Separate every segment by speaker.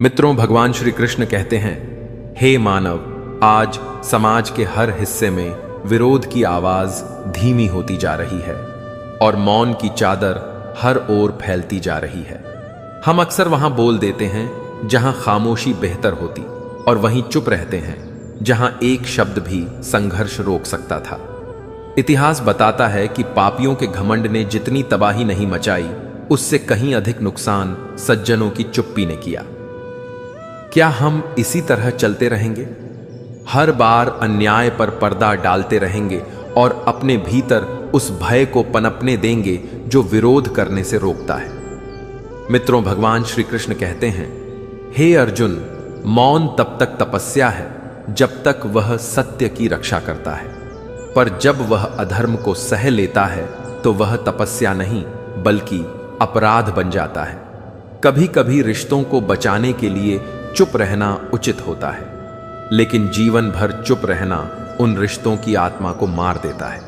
Speaker 1: मित्रों, भगवान श्री कृष्ण कहते हैं, हे मानव, आज समाज के हर हिस्से में विरोध की आवाज धीमी होती जा रही है और मौन की चादर हर ओर फैलती जा रही है। हम अक्सर वहां बोल देते हैं जहां खामोशी बेहतर होती और वहीं चुप रहते हैं जहां एक शब्द भी संघर्ष रोक सकता था। इतिहास बताता है कि पापियों के घमंड ने जितनी तबाही नहीं मचाई, उससे कहीं अधिक नुकसान सज्जनों की चुप्पी ने किया। क्या हम इसी तरह चलते रहेंगे? हर बार अन्याय पर पर्दा डालते रहेंगे और अपने भीतर उस भय को पनपने देंगे जो विरोध करने से रोकता है। मित्रों, भगवान श्री कृष्ण कहते हैं, हे अर्जुन, मौन तब तक तपस्या है जब तक वह सत्य की रक्षा करता है, पर जब वह अधर्म को सह लेता है तो वह तपस्या नहीं बल्कि अपराध बन जाता है। कभी कभी रिश्तों को बचाने के लिए चुप रहना उचित होता है, लेकिन जीवन भर चुप रहना उन रिश्तों की आत्मा को मार देता है।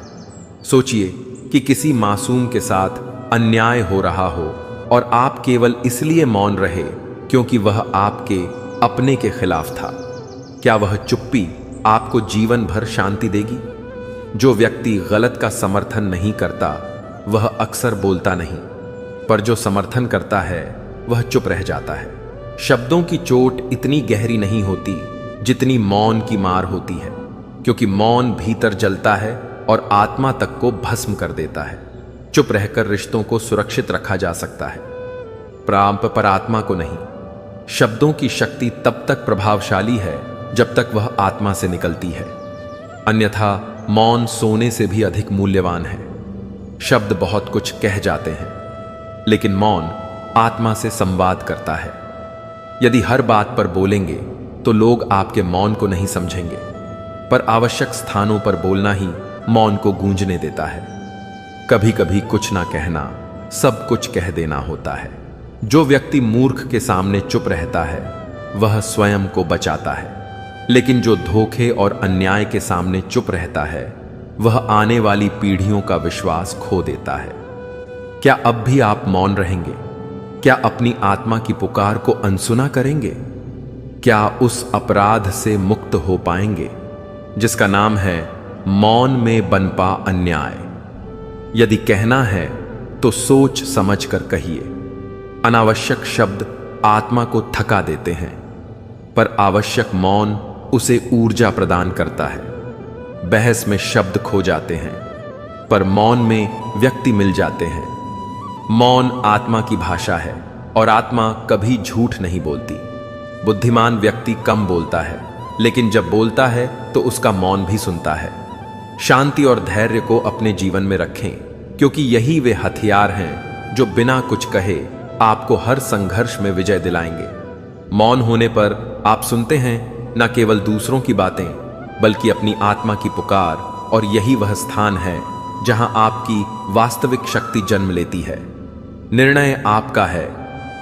Speaker 1: सोचिए कि किसी मासूम के साथ अन्याय हो रहा हो और आप केवल इसलिए मौन रहे क्योंकि वह आपके अपने के खिलाफ था। क्या वह चुप्पी आपको जीवन भर शांति देगी? जो व्यक्ति गलत का समर्थन नहीं करता वह अक्सर बोलता नहीं, पर जो समर्थन करता है वह चुप रह जाता है। शब्दों की चोट इतनी गहरी नहीं होती जितनी मौन की मार होती है, क्योंकि मौन भीतर जलता है और आत्मा तक को भस्म कर देता है। चुप रहकर रिश्तों को सुरक्षित रखा जा सकता है, पर आत्मा को नहीं। शब्दों की शक्ति तब तक प्रभावशाली है जब तक वह आत्मा से निकलती है, अन्यथा मौन सोने से भी अधिक मूल्यवान है। शब्द बहुत कुछ कह जाते हैं, लेकिन मौन आत्मा से संवाद करता है। यदि हर बात पर बोलेंगे तो लोग आपके मौन को नहीं समझेंगे, पर आवश्यक स्थानों पर बोलना ही मौन को गूंजने देता है। कभी कभी कुछ ना कहना सब कुछ कह देना होता है। जो व्यक्ति मूर्ख के सामने चुप रहता है वह स्वयं को बचाता है, लेकिन जो धोखे और अन्याय के सामने चुप रहता है वह आने वाली पीढ़ियों का विश्वास खो देता है। क्या अब भी आप मौन रहेंगे? क्या अपनी आत्मा की पुकार को अनसुना करेंगे? क्या उस अपराध से मुक्त हो पाएंगे जिसका नाम है मौन में बनपा अन्याय? यदि कहना है तो सोच समझ कर कहिए। अनावश्यक शब्द आत्मा को थका देते हैं, पर आवश्यक मौन उसे ऊर्जा प्रदान करता है। बहस में शब्द खो जाते हैं, पर मौन में व्यक्ति मिल जाते हैं। मौन आत्मा की भाषा है और आत्मा कभी झूठ नहीं बोलती। बुद्धिमान व्यक्ति कम बोलता है, लेकिन जब बोलता है तो उसका मौन भी सुनता है। शांति और धैर्य को अपने जीवन में रखें, क्योंकि यही वे हथियार हैं जो बिना कुछ कहे आपको हर संघर्ष में विजय दिलाएंगे। मौन होने पर आप सुनते हैं न केवल दूसरों की बातें बल्कि अपनी आत्मा की पुकार, और यही वह स्थान है जहां आपकी वास्तविक शक्ति जन्म लेती है। निर्णय आपका है,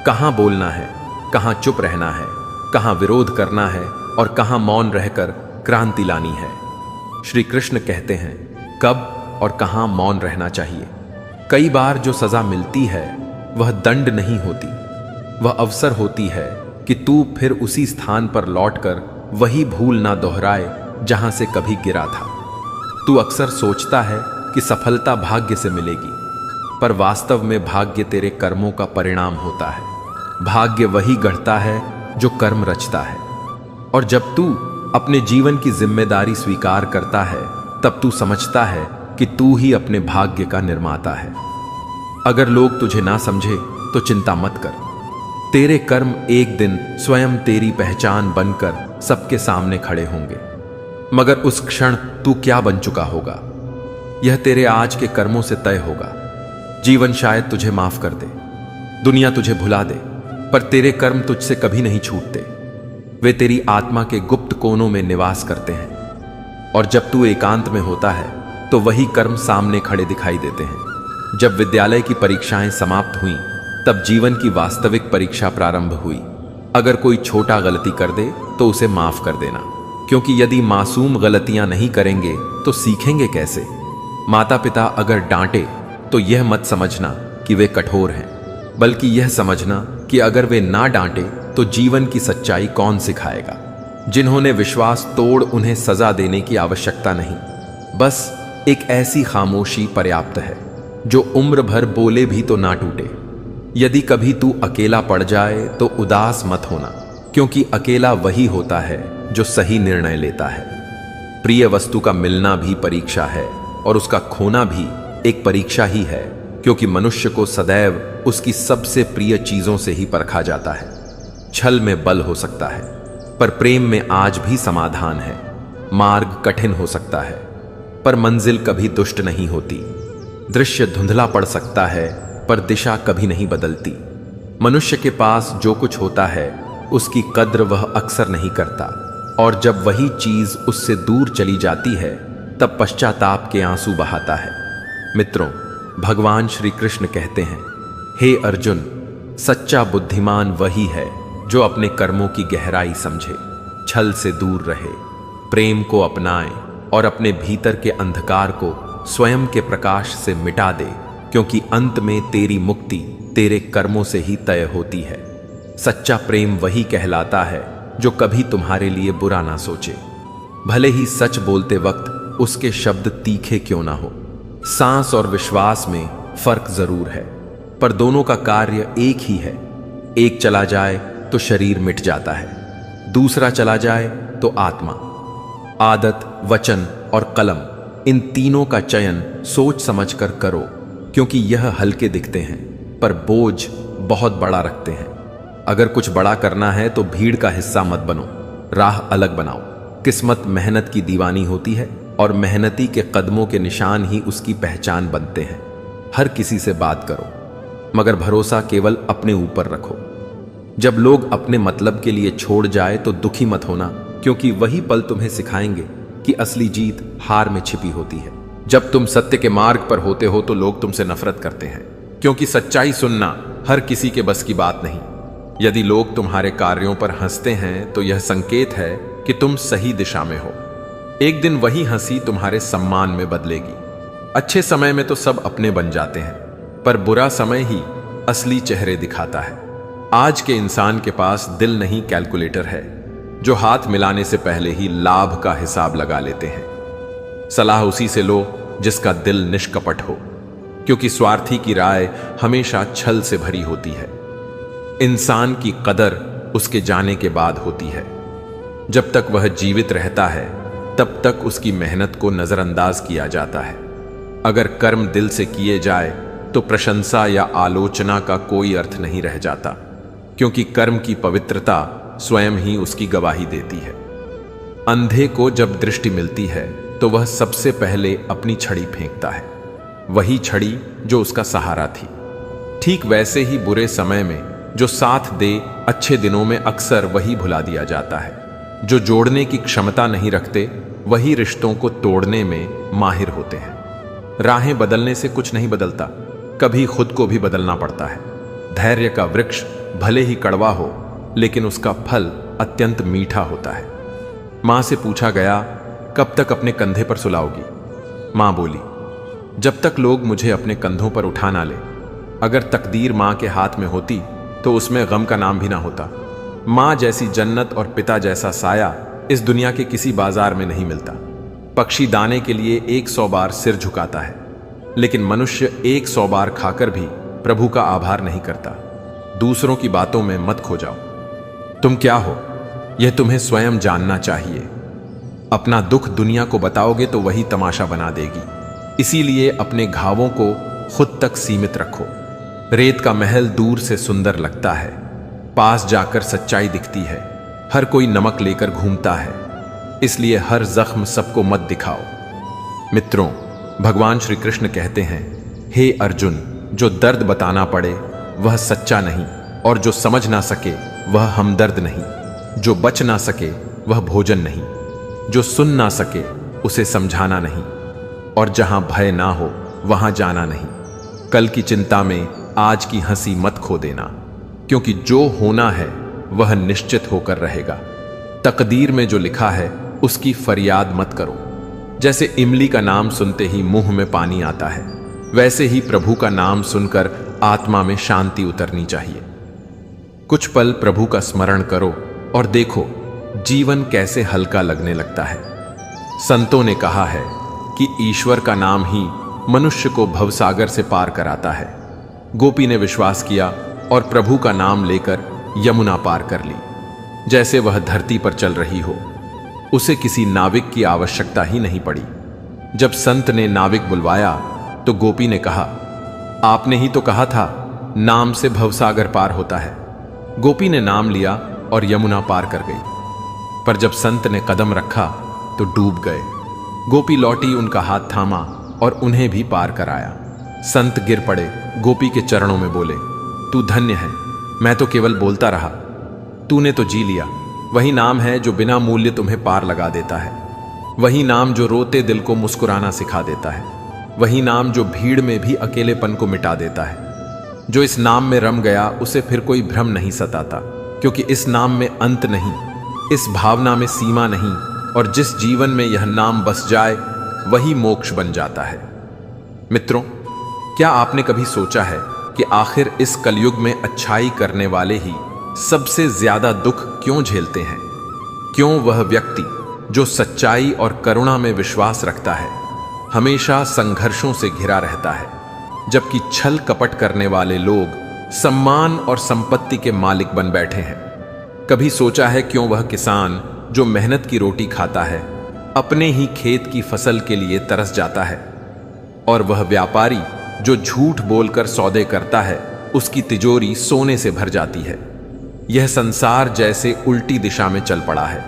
Speaker 1: कहां बोलना है, कहां चुप रहना है, कहां विरोध करना है और कहां मौन रहकर क्रांति लानी है। श्री कृष्ण कहते हैं, कब और कहां मौन रहना चाहिए। कई बार जो सजा मिलती है वह दंड नहीं होती, वह अवसर होती है कि तू फिर उसी स्थान पर लौटकर वही भूल ना दोहराए जहां से कभी गिरा था। तू अक्सर सोचता है कि सफलता भाग्य से मिलेगी, पर वास्तव में भाग्य तेरे कर्मों का परिणाम होता है। भाग्य वही गढ़ता है जो कर्म रचता है, और जब तू अपने जीवन की जिम्मेदारी स्वीकार करता है तब तू समझता है कि तू ही अपने भाग्य का निर्माता है। अगर लोग तुझे ना समझे तो चिंता मत कर। तेरे कर्म एक दिन स्वयं तेरी पहचान बनकर सबके सामने खड़े होंगे, मगर उस क्षण तू क्या बन चुका होगा यह तेरे आज के कर्मों से तय होगा। जीवन शायद तुझे माफ कर दे, दुनिया तुझे भुला दे, पर तेरे कर्म तुझसे कभी नहीं छूटते। वे तेरी आत्मा के गुप्त कोनों में निवास करते हैं, और जब तू एकांत में होता है तो वही कर्म सामने खड़े दिखाई देते हैं। जब विद्यालय की परीक्षाएं समाप्त हुईं, तब जीवन की वास्तविक परीक्षा प्रारंभ हुई। अगर कोई छोटा गलती कर दे तो उसे माफ कर देना, क्योंकि यदि मासूम गलतियां नहीं करेंगे तो सीखेंगे कैसे। माता पिता अगर डांटे तो यह मत समझना कि वे कठोर हैं, बल्कि यह समझना कि अगर वे ना डांटे तो जीवन की सच्चाई कौन सिखाएगा। जिन्होंने विश्वास तोड़ उन्हें सजा देने की आवश्यकता नहीं, बस एक ऐसी खामोशी पर्याप्त है जो उम्र भर बोले भी तो ना टूटे। यदि कभी तू अकेला पड़ जाए तो उदास मत होना, क्योंकि अकेला वही होता है जो सही निर्णय लेता है। प्रिय वस्तु का मिलना भी परीक्षा है और उसका खोना भी एक परीक्षा ही है, क्योंकि मनुष्य को सदैव उसकी सबसे प्रिय चीजों से ही परखा जाता है। छल में बल हो सकता है, पर प्रेम में आज भी समाधान है। मार्ग कठिन हो सकता है, पर मंजिल कभी दुष्ट नहीं होती। दृश्य धुंधला पड़ सकता है, पर दिशा कभी नहीं बदलती। मनुष्य के पास जो कुछ होता है उसकी कद्र वह अक्सर नहीं करता, और जब वही चीज उससे दूर चली जाती है तब पश्चाताप के आंसू बहाता है। मित्रों, भगवान श्री कृष्ण कहते हैं, हे अर्जुन, सच्चा बुद्धिमान वही है जो अपने कर्मों की गहराई समझे, छल से दूर रहे, प्रेम को अपनाए और अपने भीतर के अंधकार को स्वयं के प्रकाश से मिटा दे, क्योंकि अंत में तेरी मुक्ति तेरे कर्मों से ही तय होती है। सच्चा प्रेम वही कहलाता है जो कभी तुम्हारे लिए बुरा ना सोचे, भले ही सच बोलते वक्त उसके शब्द तीखे क्यों ना हो। सांस और विश्वास में फर्क जरूर है, पर दोनों का कार्य एक ही है। एक चला जाए तो शरीर मिट जाता है, दूसरा चला जाए तो आत्मा। आदत, वचन और कलम, इन तीनों का चयन सोच समझकर करो, क्योंकि यह हल्के दिखते हैं पर बोझ बहुत बड़ा रखते हैं। अगर कुछ बड़ा करना है तो भीड़ का हिस्सा मत बनो, राह अलग बनाओ। किस्मत मेहनत की दीवानी होती है और मेहनती के कदमों के निशान ही उसकी पहचान बनते हैं। हर किसी से बात करो, मगर भरोसा केवल अपने ऊपर रखो। जब लोग अपने मतलब के लिए छोड़ जाए तो दुखी मत होना, क्योंकि वही पल तुम्हें सिखाएंगे कि असली जीत हार में छिपी होती है। जब तुम सत्य के मार्ग पर होते हो तो लोग तुमसे नफरत करते हैं, क्योंकि सच्चाई सुनना हर किसी के बस की बात नहीं। यदि लोग तुम्हारे कार्यों पर हंसते हैं तो यह संकेत है कि तुम सही दिशा में हो। एक दिन वही हंसी तुम्हारे सम्मान में बदलेगी। अच्छे समय में तो सब अपने बन जाते हैं, पर बुरा समय ही असली चेहरे दिखाता है। आज के इंसान के पास दिल नहीं, कैलकुलेटर है, जो हाथ मिलाने से पहले ही लाभ का हिसाब लगा लेते हैं। सलाह उसी से लो जिसका दिल निष्कपट हो, क्योंकि स्वार्थी की राय हमेशा छल से भरी होती है। इंसान की कदर उसके जाने के बाद होती है। जब तक वह जीवित रहता है तब तक उसकी मेहनत को नजरअंदाज किया जाता है। अगर कर्म दिल से किए जाए तो प्रशंसा या आलोचना का कोई अर्थ नहीं रह जाता, क्योंकि कर्म की पवित्रता स्वयं ही उसकी गवाही देती है। अंधे को जब दृष्टि मिलती है तो वह सबसे पहले अपनी छड़ी फेंकता है, वही छड़ी जो उसका सहारा थी। ठीक वैसे ही बुरे समय में जो साथ दे, अच्छे दिनों में अक्सर वही भुला दिया जाता है। जो जोड़ने की क्षमता नहीं रखते वही रिश्तों को तोड़ने में माहिर होते हैं। राहें बदलने से कुछ नहीं बदलता, कभी खुद को भी बदलना पड़ता है। धैर्य का वृक्ष भले ही कड़वा हो, लेकिन उसका फल अत्यंत मीठा होता है। मां से पूछा गया, कब तक अपने कंधे पर सुलाओगी? मां बोली, जब तक लोग मुझे अपने कंधों पर उठा ना ले। अगर तकदीर मां के हाथ में होती तो उसमें गम का नाम भी ना होता। मां जैसी जन्नत और पिता जैसा साया इस दुनिया के किसी बाजार में नहीं मिलता। पक्षी दाने के लिए 100 बार सिर झुकाता है, लेकिन मनुष्य 100 बार खाकर भी प्रभु का आभार नहीं करता। दूसरों की बातों में मत खो जाओ। तुम क्या हो यह तुम्हें स्वयं जानना चाहिए। अपना दुख दुनिया को बताओगे तो वही तमाशा बना देगी। इसीलिए अपने घावों को खुद तक सीमित रखो। रेत का महल दूर से सुंदर लगता है, पास जाकर सच्चाई दिखती है। हर कोई नमक लेकर घूमता है, इसलिए हर जख्म सबको मत दिखाओ। मित्रों, भगवान श्री कृष्ण कहते हैं, हे अर्जुन, जो दर्द बताना पड़े वह सच्चा नहीं, और जो समझ ना सके वह हमदर्द नहीं। जो बच ना सके वह भोजन नहीं, जो सुन ना सके उसे समझाना नहीं, और जहां भय ना हो वहां जाना नहीं। कल की चिंता में आज की हंसी मत खो देना, क्योंकि जो होना है वह निश्चित होकर रहेगा। तकदीर में जो लिखा है उसकी फरियाद मत करो। जैसे इमली का नाम सुनते ही मुंह में पानी आता है, वैसे ही प्रभु का नाम सुनकर आत्मा में शांति उतरनी चाहिए। कुछ पल प्रभु का स्मरण करो और देखो जीवन कैसे हल्का लगने लगता है। संतों ने कहा है कि ईश्वर का नाम ही मनुष्य को भवसागर से पार कराता है। गोपी ने विश्वास किया और प्रभु का नाम लेकर यमुना पार कर ली, जैसे वह धरती पर चल रही हो। उसे किसी नाविक की आवश्यकता ही नहीं पड़ी। जब संत ने नाविक बुलवाया तो गोपी ने कहा, आपने ही तो कहा था नाम से भवसागर पार होता है। गोपी ने नाम लिया और यमुना पार कर गई, पर जब संत ने कदम रखा तो डूब गए। गोपी लौटी, उनका हाथ थामा और उन्हें भी पार कराया। संत गिर पड़े, गोपी के चरणों में बोले, तू धन्य है, मैं तो केवल बोलता रहा, तूने तो जी लिया। वही नाम है जो बिना मूल्य तुम्हें पार लगा देता है। वही नाम जो रोते दिल को मुस्कुराना सिखा देता है। वही नाम जो भीड़ में भी अकेलेपन को मिटा देता है। जो इस नाम में रम गया उसे फिर कोई भ्रम नहीं सताता, क्योंकि इस नाम में अंत नहीं, इस भावना में सीमा नहीं, और जिस जीवन में यह नाम बस जाए वही मोक्ष बन जाता है। मित्रों, क्या आपने कभी सोचा है कि आखिर इस कलयुग में अच्छाई करने वाले ही सबसे ज्यादा दुख क्यों झेलते हैं? क्यों वह व्यक्ति जो सच्चाई और करुणा में विश्वास रखता है हमेशा संघर्षों से घिरा रहता है, जबकि छल कपट करने वाले लोग सम्मान और संपत्ति के मालिक बन बैठे हैं? कभी सोचा है क्यों वह किसान जो मेहनत की रोटी खाता है अपने ही खेत की फसल के लिए तरस जाता है, और वह व्यापारी जो झूठ बोलकर सौदे करता है उसकी तिजोरी सोने से भर जाती है? यह संसार जैसे उल्टी दिशा में चल पड़ा है,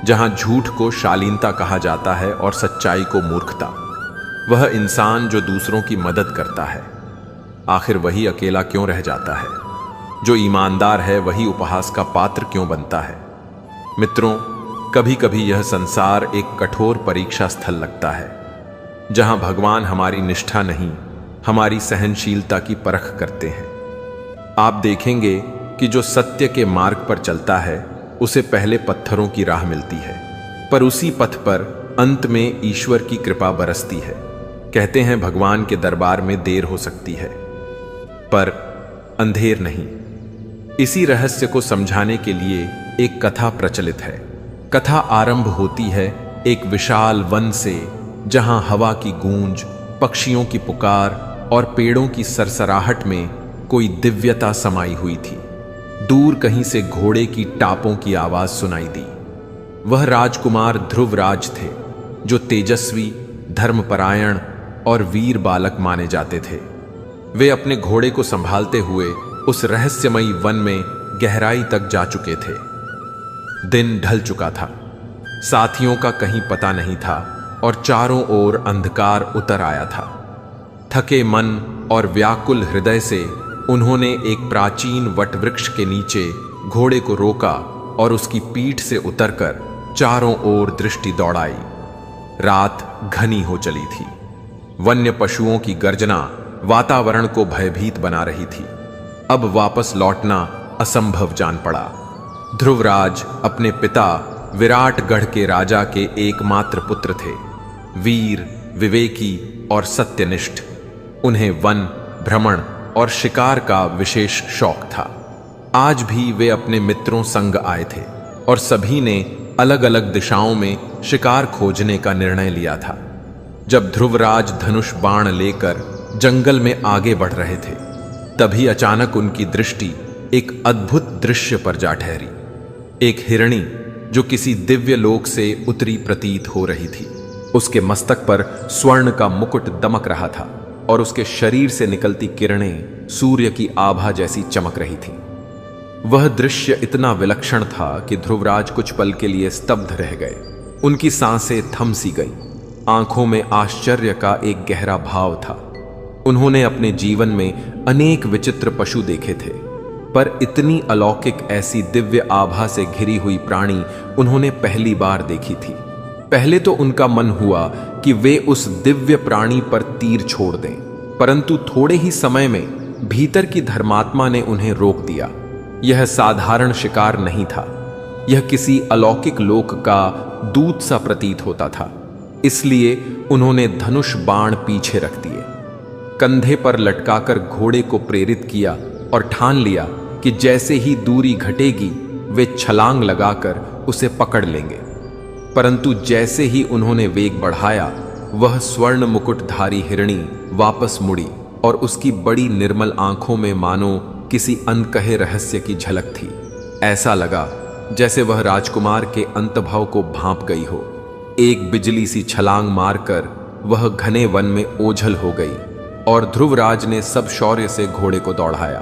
Speaker 1: जहां झूठ को शालीनता कहा जाता है और सच्चाई को मूर्खता। वह इंसान जो दूसरों की मदद करता है, आखिर वही अकेला क्यों रह जाता है? जो ईमानदार है वही उपहास का पात्र क्यों बनता है? मित्रों, कभी कभी यह संसार एक कठोर परीक्षा स्थल लगता है, जहां भगवान हमारी निष्ठा नहीं, हमारी सहनशीलता की परख करते हैं। आप देखेंगे कि जो सत्य के मार्ग पर चलता है उसे पहले पत्थरों की राह मिलती है, पर उसी पथ पर अंत में ईश्वर की कृपा बरसती है। कहते हैं भगवान के दरबार में देर हो सकती है, पर अंधेर नहीं। इसी रहस्य को समझाने के लिए एक कथा प्रचलित है। कथा आरंभ होती है एक विशाल वन से, जहां हवा की गूंज, पक्षियों की पुकार और पेड़ों की सरसराहट में कोई दिव्यता समाई हुई थी। दूर कहीं से घोड़े की टापों की आवाज सुनाई दी। वह राजकुमार ध्रुवराज थे, जो तेजस्वी, धर्मपरायण और वीर बालक माने जाते थे। वे अपने घोड़े को संभालते हुए उस रहस्यमयी वन में गहराई तक जा चुके थे। दिन ढल चुका था, साथियों का कहीं पता नहीं था और चारों ओर अंधकार उतर आया था। थके मन और व्याकुल हृदय से उन्होंने एक प्राचीन वटवृक्ष के नीचे घोड़े को रोका और उसकी पीठ से उतरकर चारों ओर दृष्टि दौड़ाई। रात घनी हो चली थी। वन्य पशुओं की गर्जना वातावरण को भयभीत बना रही थी। अब वापस लौटना असंभव जान पड़ा। ध्रुवराज अपने पिता विराटगढ़ के राजा के एकमात्र पुत्र थे, वीर, विवेकी और सत्यनिष्ठ। उन्हें वन, भ्रमण और शिकार का विशेष शौक था। आज भी वे अपने मित्रों संग आए थे और सभी ने अलग अलग दिशाओं में शिकार खोजने का निर्णय लिया था। जब ध्रुवराज धनुष बाण लेकर जंगल में आगे बढ़ रहे थे, तभी अचानक उनकी दृष्टि एक अद्भुत दृश्य पर जा ठहरी। एक हिरणी जो किसी दिव्य लोक से उतरी प्रतीत हो रही थी। उसके मस्तक पर स्वर्ण का मुकुट दमक रहा था और उसके शरीर से निकलती किरणें सूर्य की आभा जैसी चमक रही थीं। वह दृश्य इतना विलक्षण था कि ध्रुवराज कुछ पल के लिए स्तब्ध रह गए। उनकी सांसें थम सी गईं। आंखों में आश्चर्य का एक गहरा भाव था। उन्होंने अपने जीवन में अनेक विचित्र पशु देखे थे, पर इतनी अलौकिक ऐसी दिव्य आभा से घिरी हुई प्राणी उन्होंने पहली बार देखी थी। पहले तो उनका मन हुआ कि वे उस दिव्य प्राणी पर तीर छोड़ दें, परंतु थोड़े ही समय में भीतर की धर्मात्मा ने उन्हें रोक दिया। यह साधारण शिकार नहीं था, यह किसी अलौकिक लोक का दूत सा प्रतीत होता था। इसलिए उन्होंने धनुष बाण पीछे रख दिए, कंधे पर लटकाकर घोड़े को प्रेरित किया और ठान लिया कि जैसे ही दूरी घटेगी वे छलांग लगाकर उसे पकड़ लेंगे। परंतु जैसे ही उन्होंने वेग बढ़ाया, वह स्वर्ण मुकुटधारी हिरणी वापस मुड़ी और उसकी बड़ी निर्मल आंखों में मानो किसी अनकहे रहस्य की झलक थी। ऐसा लगा जैसे वह राजकुमार के अंतभव को भांप गई हो। एक बिजली सी छलांग मारकर वह घने वन में ओझल हो गई और ध्रुवराज ने सब शौर्य से घोड़े को दौड़ाया,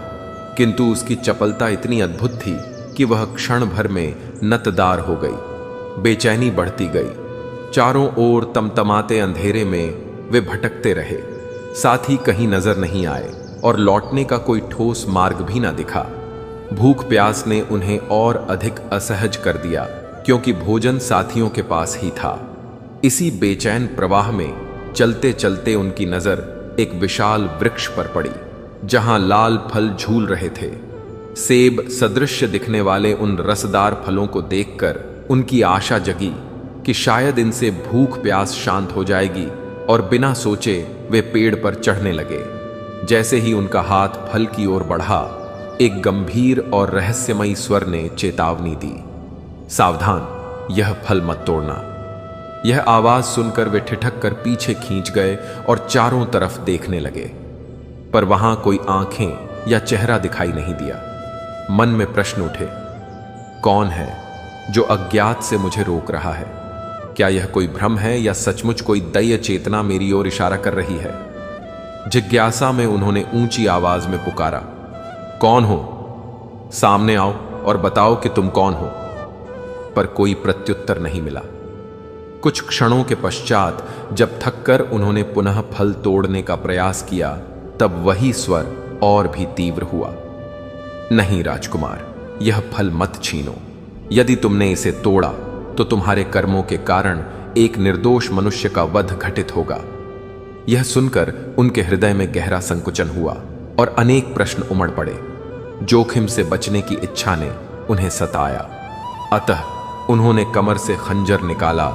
Speaker 1: किंतु उसकी चपलता इतनी अद्भुत थी कि वह क्षण भर में नतदार हो गई। बेचैनी बढ़ती गई। चारों ओर तमतमाते अंधेरे में वे भटकते रहे, साथ ही कहीं नजर नहीं आए और लौटने का कोई ठोस मार्ग भी न दिखा। भूख प्यास ने उन्हें और अधिक असहज कर दिया, क्योंकि भोजन साथियों के पास ही था। इसी बेचैन प्रवाह में चलते चलते उनकी नजर एक विशाल वृक्ष पर पड़ी, जहां लाल फल झूल रहे थे। सेब सदृश दिखने वाले उन रसदार फलों को देखकर उनकी आशा जगी कि शायद इनसे भूख प्यास शांत हो जाएगी, और बिना सोचे वे पेड़ पर चढ़ने लगे। जैसे ही उनका हाथ फल की ओर बढ़ा, एक गंभीर और रहस्यमयी स्वर ने चेतावनी दी, सावधान, यह फल मत तोड़ना। यह आवाज सुनकर वे ठिठक कर पीछे खींच गए और चारों तरफ देखने लगे, पर वहां कोई आंखें या चेहरा दिखाई नहीं दिया। मन में प्रश्न उठे, कौन है जो अज्ञात से मुझे रोक रहा है? क्या यह कोई भ्रम है या सचमुच कोई दैय चेतना मेरी ओर इशारा कर रही है? जिज्ञासा में उन्होंने ऊंची आवाज में पुकारा, कौन हो? सामने आओ और बताओ कि तुम कौन हो। पर कोई प्रत्युत्तर नहीं मिला। कुछ क्षणों के पश्चात जब थककर उन्होंने पुनः फल तोड़ने का प्रयास किया, तब वही स्वर और भी तीव्र हुआ, नहीं राजकुमार, यह फल मत छीनो। यदि तुमने इसे तोड़ा तो तुम्हारे कर्मों के कारण एक निर्दोष मनुष्य का वध घटित होगा। यह सुनकर उनके हृदय में गहरा संकुचन हुआ और अनेक प्रश्न उमड़ पड़े। जोखिम से बचने की इच्छा ने उन्हें सताया, अतः उन्होंने कमर से खंजर निकाला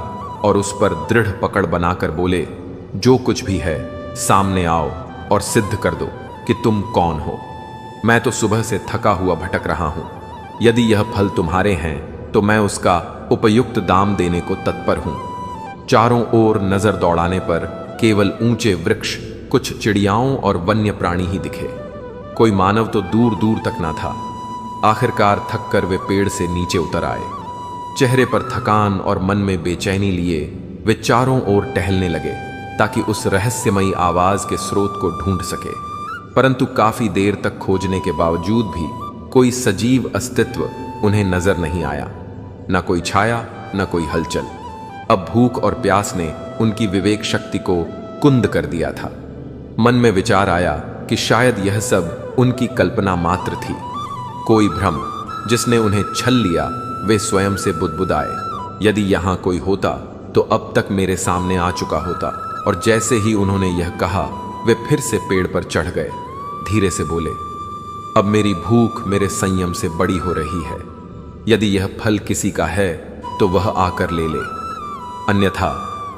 Speaker 1: और उस पर दृढ़ पकड़ बनाकर बोले, जो कुछ भी है सामने आओ और सिद्ध कर दो कि तुम कौन हो। मैं तो सुबह से थका हुआ भटक रहा हूं। यदि यह फल तुम्हारे हैं तो मैं उसका उपयुक्त दाम देने को तत्पर हूं। चारों ओर नजर दौड़ाने पर केवल ऊंचे वृक्ष, कुछ चिड़ियाओं और वन्य प्राणी ही दिखे। कोई मानव तो दूर दूर तक ना था। आखिरकार थककर वे पेड़ से नीचे उतर आए। चेहरे पर थकान और मन में बेचैनी लिए वे चारों ओर टहलने लगे, ताकि उस रहस्यमयी आवाज के स्रोत को ढूंढ सके। परंतु काफी देर तक खोजने के बावजूद भी कोई सजीव अस्तित्व उन्हें नजर नहीं आया, न कोई छाया, न कोई हलचल। अब भूख और प्यास ने उनकी विवेक शक्ति को कुंद कर दिया था। मन में विचार आया कि शायद यह सब उनकी कल्पना मात्र थी, कोई भ्रम जिसने उन्हें छल लिया। वे स्वयं से बुदबुदाए, यदि यहां कोई होता तो अब तक मेरे सामने आ चुका होता। और जैसे ही उन्होंने यह कहा, वे फिर से पेड़ पर चढ़ गए। धीरे से बोले, अब मेरी भूख मेरे संयम से बड़ी हो रही है। यदि यह फल किसी का है तो वह आकर ले ले, अन्यथा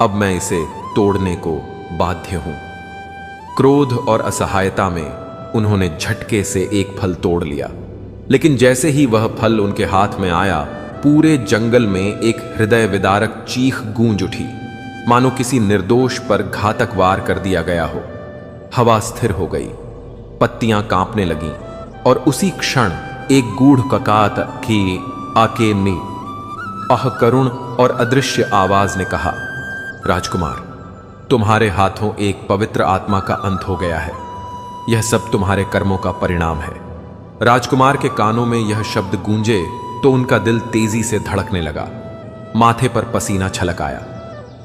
Speaker 1: अब मैं इसे तोड़ने को बाध्य हूं। क्रोध और असहायता में उन्होंने झटके से एक फल तोड़ लिया, लेकिन जैसे ही वह फल उनके हाथ में आया, पूरे जंगल में एक हृदय विदारक चीख गूंज उठी, मानो किसी निर्दोष पर घातक वार कर दिया गया हो। हवा स्थिर हो गई, पत्तियां कांपने लगीं, और उसी क्षण एक गूढ़ ककात की आकेमनी करुण और अदृश्य आवाज ने कहा, राजकुमार, तुम्हारे हाथों एक पवित्र आत्मा का अंत हो गया है। यह सब तुम्हारे कर्मों का परिणाम है। राजकुमार के कानों में यह शब्द गूंजे तो उनका दिल तेजी से धड़कने लगा। माथे पर पसीना छलक आया।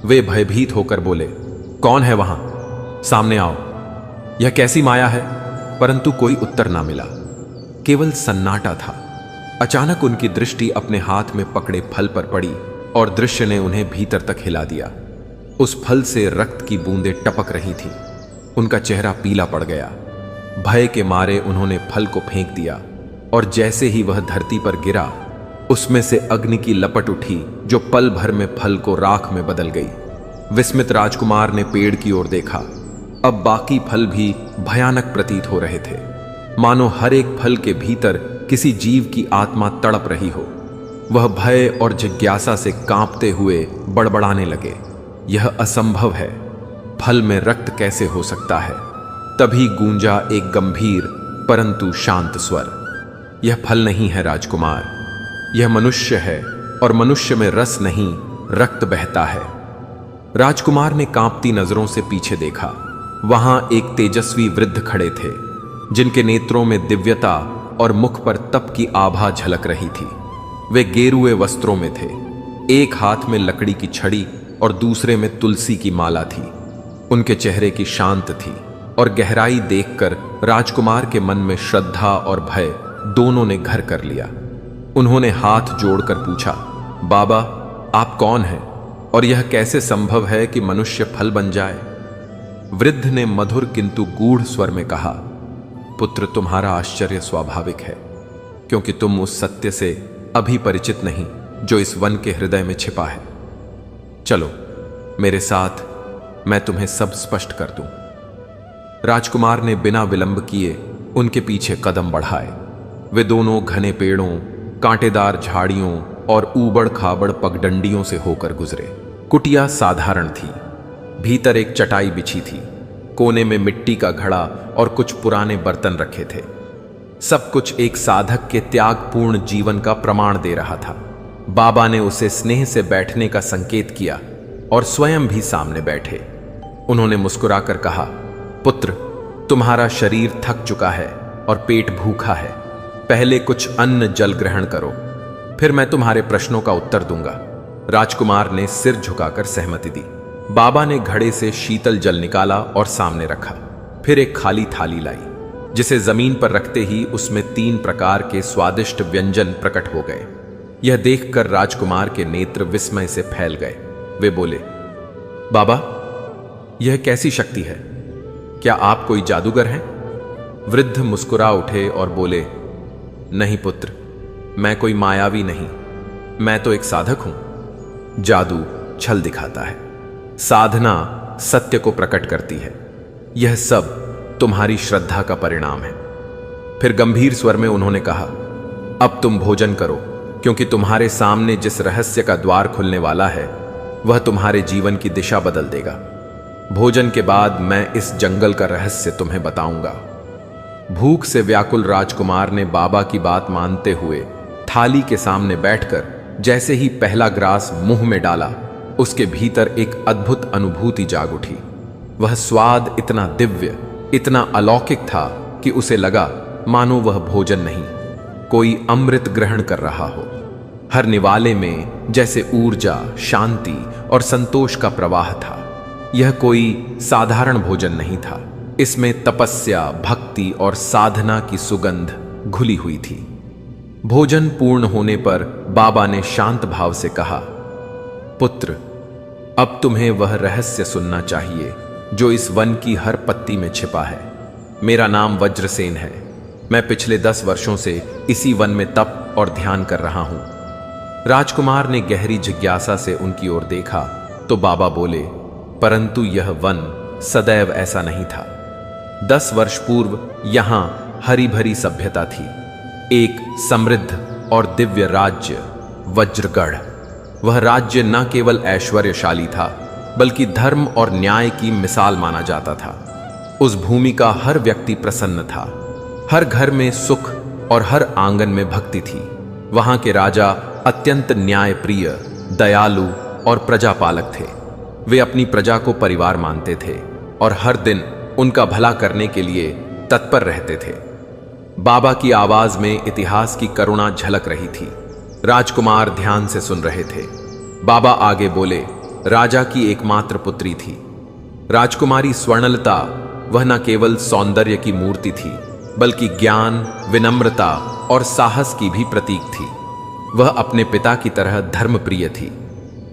Speaker 1: वे भयभीत होकर बोले, कौन है वहां? सामने आओ। यह कैसी माया है? परंतु कोई उत्तर ना मिला, केवल सन्नाटा था। अचानक उनकी दृष्टि अपने हाथ में पकड़े फल पर पड़ी और दृश्य ने उन्हें भीतर तक हिला दिया। उस फल से रक्त की बूंदें टपक रही थीं। उनका चेहरा पीला पड़ गया। भय के मारे उन्होंने फल को फेंक दिया, और जैसे ही वह धरती पर गिरा, उसमें से अग्नि की लपट उठी जो पल भर में फल को राख में बदल गई। विस्मित राजकुमार ने पेड़ की ओर देखा। अब बाकी फल भी भयानक प्रतीत हो रहे थे, मानो हर एक फल के भीतर किसी जीव की आत्मा तड़प रही हो। वह भय और जिज्ञासा से कांपते हुए बड़बड़ाने लगे, यह असंभव है, फल में रक्त कैसे हो सकता है। तभी गूंजा एक गंभीर परंतु शांत स्वर, यह फल नहीं है राजकुमार, यह मनुष्य है, और मनुष्य में रस नहीं रक्त बहता है। राजकुमार ने कांपती नजरों से पीछे देखा। वहां एक तेजस्वी वृद्ध खड़े थे, जिनके नेत्रों में दिव्यता और मुख पर तप की आभा झलक रही थी। वे गेरुए वस्त्रों में थे, एक हाथ में लकड़ी की छड़ी और दूसरे में तुलसी की माला थी। उनके चेहरे की शांत थी और गहराई देखकर राजकुमार के मन में श्रद्धा और भय दोनों ने घर कर लिया। उन्होंने हाथ जोड़कर पूछा, बाबा आप कौन हैं और यह कैसे संभव है कि मनुष्य फल बन जाए। वृद्ध ने मधुर किंतु गूढ़ स्वर में कहा, पुत्र तुम्हारा आश्चर्य स्वाभाविक है, क्योंकि तुम उस सत्य से अभी परिचित नहीं जो इस वन के हृदय में छिपा है। चलो मेरे साथ, मैं तुम्हें सब स्पष्ट कर दूं। राजकुमार ने बिना विलंब किए उनके पीछे कदम बढ़ाए। वे दोनों घने पेड़ों, कांटेदार झाड़ियों और ऊबड़ खाबड़ पगडंडियों से होकर गुजरे। कुटिया साधारण थी, भीतर एक चटाई बिछी थी, कोने में मिट्टी का घड़ा और कुछ पुराने बर्तन रखे थे। सब कुछ एक साधक के त्यागपूर्ण जीवन का प्रमाण दे रहा था। बाबा ने उसे स्नेह से बैठने का संकेत किया और स्वयं भी सामने बैठे। उन्होंने मुस्कुराकर कहा, पुत्र तुम्हारा शरीर थक चुका है और पेट भूखा है, पहले कुछ अन्न जल ग्रहण करो, फिर मैं तुम्हारे प्रश्नों का उत्तर दूंगा। राजकुमार ने सिर झुकाकर सहमति दी। बाबा ने घड़े से शीतल जल निकाला और सामने रखा। फिर एक खाली थाली लाई, जिसे जमीन पर रखते ही उसमें 3 प्रकार के स्वादिष्ट व्यंजन प्रकट हो गए। यह देखकर राजकुमार के नेत्र विस्मय से फैल गए। वे बोले, बाबा यह कैसी शक्ति है, क्या आप कोई जादूगर हैं? वृद्ध मुस्कुरा उठे और बोले, नहीं पुत्र, मैं कोई मायावी नहीं, मैं तो एक साधक हूं। जादू छल दिखाता है, साधना सत्य को प्रकट करती है। यह सब तुम्हारी श्रद्धा का परिणाम है। फिर गंभीर स्वर में उन्होंने कहा, अब तुम भोजन करो, क्योंकि तुम्हारे सामने जिस रहस्य का द्वार खुलने वाला है वह तुम्हारे जीवन की दिशा बदल देगा। भोजन के बाद मैं इस जंगल का रहस्य तुम्हें बताऊंगा। भूख से व्याकुल राजकुमार ने बाबा की बात मानते हुए थाली के सामने बैठकर जैसे ही पहला ग्रास मुंह में डाला, उसके भीतर एक अद्भुत अनुभूति जाग उठी। वह स्वाद इतना दिव्य, इतना अलौकिक था कि उसे लगा मानो वह भोजन नहीं, कोई अमृत ग्रहण कर रहा हो। हर निवाले में जैसे ऊर्जा, शांति और संतोष का प्रवाह था। यह कोई साधारण भोजन नहीं था, इसमें तपस्या, भक्ति और साधना की सुगंध घुली हुई थी। भोजन पूर्ण होने पर बाबा ने शांत भाव से कहा, पुत्र अब तुम्हें वह रहस्य सुनना चाहिए जो इस वन की हर पत्ती में छिपा है। मेरा नाम वज्रसेन है। मैं पिछले 10 वर्षों से इसी वन में तप और ध्यान कर रहा हूं। राजकुमार ने गहरी जिज्ञासा से उनकी ओर देखा तो बाबा बोले, परंतु यह वन सदैव ऐसा नहीं था। 10 वर्ष पूर्व यहां हरी भरी सभ्यता थी, एक समृद्ध और दिव्य राज्य वज्रगढ़। वह राज्य न केवल ऐश्वर्यशाली था, बल्कि धर्म और न्याय की मिसाल माना जाता था। उस भूमि का हर व्यक्ति प्रसन्न था, हर घर में सुख और हर आंगन में भक्ति थी। वहां के राजा अत्यंत न्यायप्रिय, दयालु और प्रजापालक थे। वे अपनी प्रजा को परिवार मानते थे और हर दिन उनका भला करने के लिए तत्पर रहते थे। बाबा की आवाज में इतिहास की करुणा झलक रही थी। राजकुमार ध्यान से सुन रहे थे। बाबा आगे बोले, राजा की एकमात्र पुत्री थी राजकुमारी स्वर्णलता। वह न केवल सौंदर्य की मूर्ति थी, बल्कि ज्ञान, विनम्रता और साहस की भी प्रतीक थी। वह अपने पिता की तरह धर्मप्रिय थी,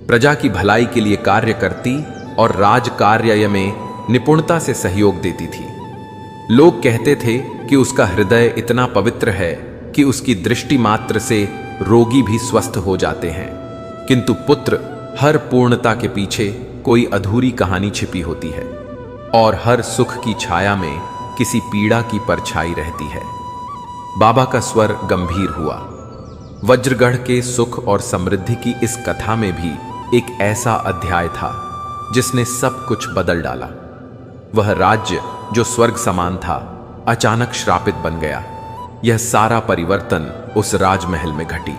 Speaker 1: प्रजा की भलाई के लिए कार्य करती और राज कार्य में निपुणता से सहयोग देती थी। लोग कहते थे कि उसका हृदय इतना पवित्र है कि उसकी दृष्टि मात्र से रोगी भी स्वस्थ हो जाते हैं। किंतु पुत्र, हर पूर्णता के पीछे कोई अधूरी कहानी छिपी होती है और हर सुख की छाया में किसी पीड़ा की परछाई रहती है। बाबा का स्वर गंभीर हुआ। वज्रगढ़ के सुख और समृद्धि की इस कथा में भी एक ऐसा अध्याय था जिसने सब कुछ बदल डाला। वह राज्य जो स्वर्ग समान था अचानक श्रापित बन गया। यह सारा परिवर्तन उस राजमहल में घटी।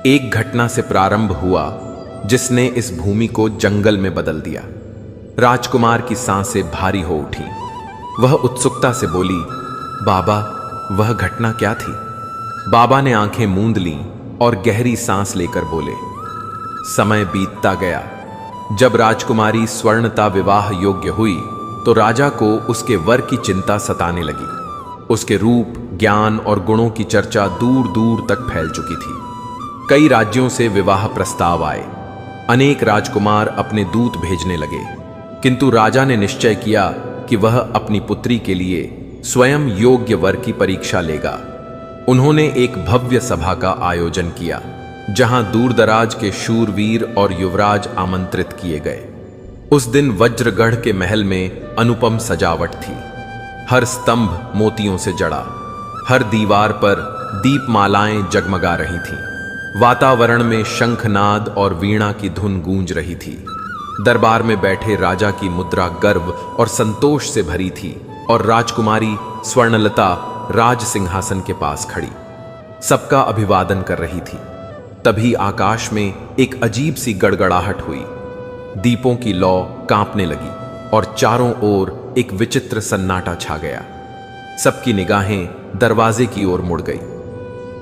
Speaker 1: एक घटना से प्रारंभ हुआ जिसने इस भूमि को जंगल में बदल दिया। राजकुमार की सांसें भारी हो उठी। वह उत्सुकता से बोली, बाबा, वह घटना क्या थी? बाबा ने आंखें मूंद लीं और गहरी सांस लेकर बोले, समय बीतता गया। जब राजकुमारी स्वर्णता विवाह योग्य हुई तो राजा को उसके वर की चिंता सताने लगी। उसके रूप, ज्ञान और गुणों की चर्चा दूर दूर तक फैल चुकी थी। कई राज्यों से विवाह प्रस्ताव आए। अनेक राजकुमार अपने दूत भेजने लगे, किंतु राजा ने निश्चय किया कि वह अपनी पुत्री के लिए स्वयं योग्य वर की परीक्षा लेगा। उन्होंने एक भव्य सभा का आयोजन किया, जहां दूरदराज के शूरवीर और युवराज आमंत्रित किए गए। उस दिन वज्रगढ़ के महल में अनुपम सजावट थी। हर स्तंभ मोतियों से जड़ा, हर दीवार पर दीपमालाएं जगमगा रही थीं। वातावरण में शंखनाद और वीणा की धुन गूंज रही थी। दरबार में बैठे राजा की मुद्रा गर्व और संतोष से भरी थी और राजकुमारी स्वर्णलता राज सिंहासन के पास खड़ी सबका अभिवादन कर रही थी। तभी आकाश में एक अजीब सी गड़गड़ाहट हुई। दीपों की लौ कांपने लगी और चारों ओर एक विचित्र सन्नाटा छा गया। सबकी निगाहें दरवाजे की ओर मुड़ गई,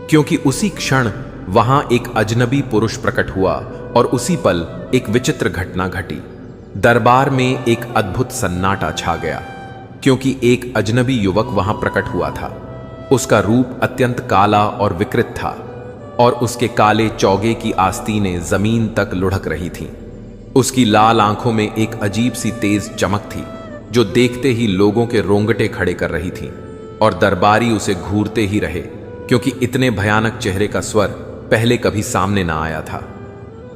Speaker 1: क्योंकि उसी क्षण वहां एक अजनबी पुरुष प्रकट हुआ और उसी पल एक विचित्र घटना घटी। दरबार में एक अद्भुत सन्नाटा छा गया, क्योंकि एक अजनबी युवक वहां प्रकट हुआ था। उसका रूप अत्यंत काला और विकृत था और उसके काले चौगे की आस्तीनें जमीन तक लुढ़क रही थीं। उसकी लाल आंखों में एक अजीब सी तेज चमक थी, जो देखते ही लोगों के रोंगटे खड़े कर रही थी और दरबारी उसे घूरते ही रहे, क्योंकि इतने भयानक चेहरे का स्वर पहले कभी सामने ना आया था।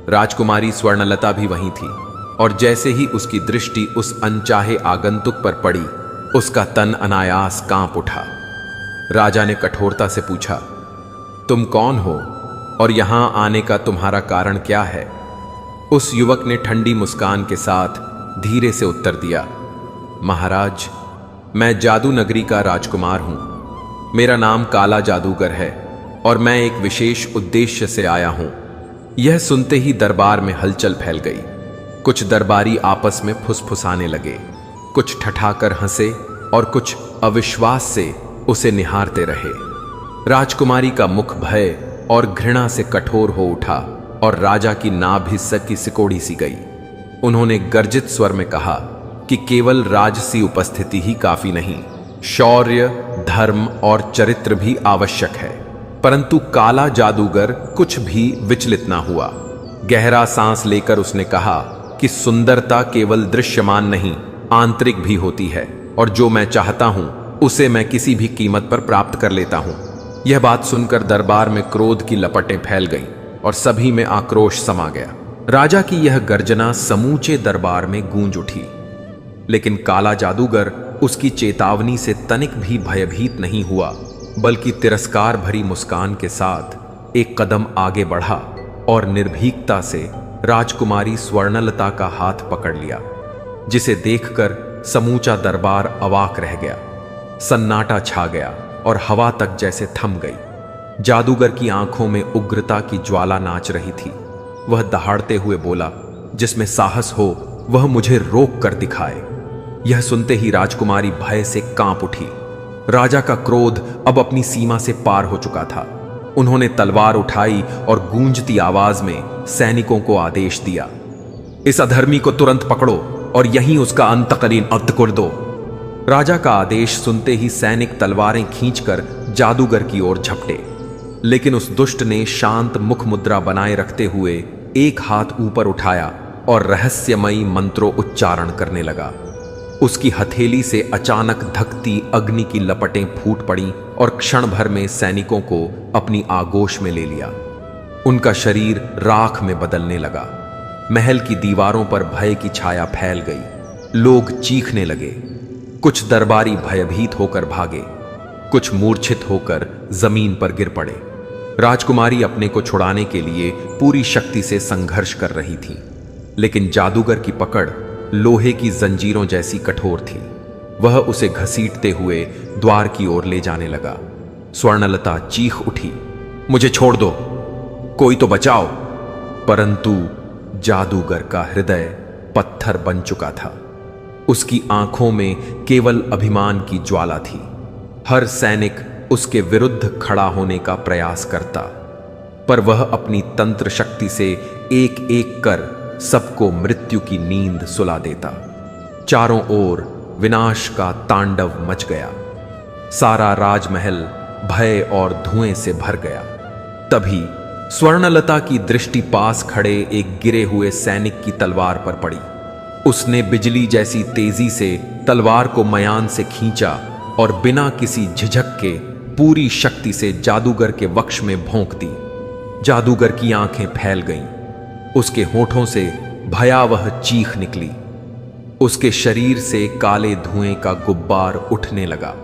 Speaker 1: राजकुमारी स्वर्णलता भी वहीं थी और जैसे ही उसकी दृष्टि उस अनचाहे आगंतुक पर पड़ी, उसका तन अनायास कांप उठा। राजा ने कठोरता से पूछा, तुम कौन हो और यहां आने का तुम्हारा कारण क्या है? उस युवक ने ठंडी मुस्कान के साथ धीरे से उत्तर दिया, महाराज, मैं जादू नगरी का राजकुमार हूं। मेरा नाम काला जादूगर है और मैं एक विशेष उद्देश्य से आया हूं। यह सुनते ही दरबार में हलचल फैल गई। कुछ दरबारी आपस में फुसफुसाने लगे, कुछ ठठाकर हंसे और कुछ अविश्वास से उसे निहारते रहे। राजकुमारी का मुख भय और घृणा से कठोर हो उठा और राजा की नाभ हिस्सा की सिकोड़ी सी गई। उन्होंने गर्जित स्वर में कहा कि केवल राजसी उपस्थिति ही काफी नहीं, शौर्य, धर्म और चरित्र भी आवश्यक है। परंतु काला जादूगर कुछ भी विचलित ना हुआ। गहरा सांस लेकर उसने कहा कि सुंदरता केवल दृश्यमान नहीं, आंतरिक भी होती है और जो मैं चाहता हूं उसे मैं किसी भी कीमत पर प्राप्त कर लेता हूं। यह बात सुनकर दरबार में क्रोध की लपटें फैल गईं और सभी में आक्रोश समा गया। राजा की यह गर्जना समूचे दरबार में गूंज उठी, लेकिन काला जादूगर उसकी चेतावनी से तनिक भी भयभीत नहीं हुआ, बल्कि तिरस्कार भरी मुस्कान के साथ एक कदम आगे बढ़ा और निर्भीकता से राजकुमारी स्वर्णलता का हाथ पकड़ लिया, जिसे देखकर समूचा दरबार अवाक रह गया। सन्नाटा छा गया और हवा तक जैसे थम गई। जादूगर की आंखों में उग्रता की ज्वाला नाच रही थी। वह दहाड़ते हुए बोला, जिसमें साहस हो वह मुझे रोक कर दिखाए। यह सुनते ही राजकुमारी भय से कांप उठी। राजा का क्रोध अब अपनी सीमा से पार हो चुका था। उन्होंने तलवार उठाई और गूंजती आवाज में सैनिकों को आदेश दिया, इस अधर्मी को तुरंत पकड़ो और यहीं उसका अंतकरीन अंत कर दो। राजा का आदेश सुनते ही सैनिक तलवारें खींचकर जादूगर की ओर झपटे, लेकिन उस दुष्ट ने शांत मुख मुद्रा बनाए रखते हुए एक हाथ ऊपर उठाया और रहस्यमयी मंत्रों उच्चारण करने लगा। उसकी हथेली से अचानक धकती अग्नि की लपटें फूट पड़ीं और क्षण भर में सैनिकों को अपनी आगोश में ले लिया। उनका शरीर राख में बदलने लगा। महल की दीवारों पर भय की छाया फैल गई। लोग चीखने लगे। कुछ दरबारी भयभीत होकर भागे। कुछ मूर्छित होकर जमीन पर गिर पड़े। राजकुमारी अपने को छुड़ाने के लिए पूरी शक्ति से संघर्ष कर रही थी, लेकिन जादूगर की पकड़ लोहे की जंजीरों जैसी कठोर थी। वह उसे घसीटते हुए द्वार की ओर ले जाने लगा। स्वर्णलता चीख उठी, मुझे छोड़ दो, कोई तो बचाओ। परंतु जादूगर का हृदय पत्थर बन चुका था। उसकी आंखों में केवल अभिमान की ज्वाला थी। हर सैनिक उसके विरुद्ध खड़ा होने का प्रयास करता, पर वह अपनी तंत्र शक्ति से एक एक कर सबको मृत्यु की नींद सुला देता। चारों ओर विनाश का तांडव मच गया। सारा राजमहल भय और धुएं से भर गया। तभी स्वर्णलता की दृष्टि पास खड़े एक गिरे हुए सैनिक की तलवार पर पड़ी। उसने बिजली जैसी तेजी से तलवार को मयान से खींचा और बिना किसी झिझक के पूरी शक्ति से जादूगर के वक्ष में भोंक दी। जादूगर की आंखें फैल गईं। उसके होठों से भयावह चीख निकली। उसके शरीर से काले धुएं का गुब्बार उठने लगा।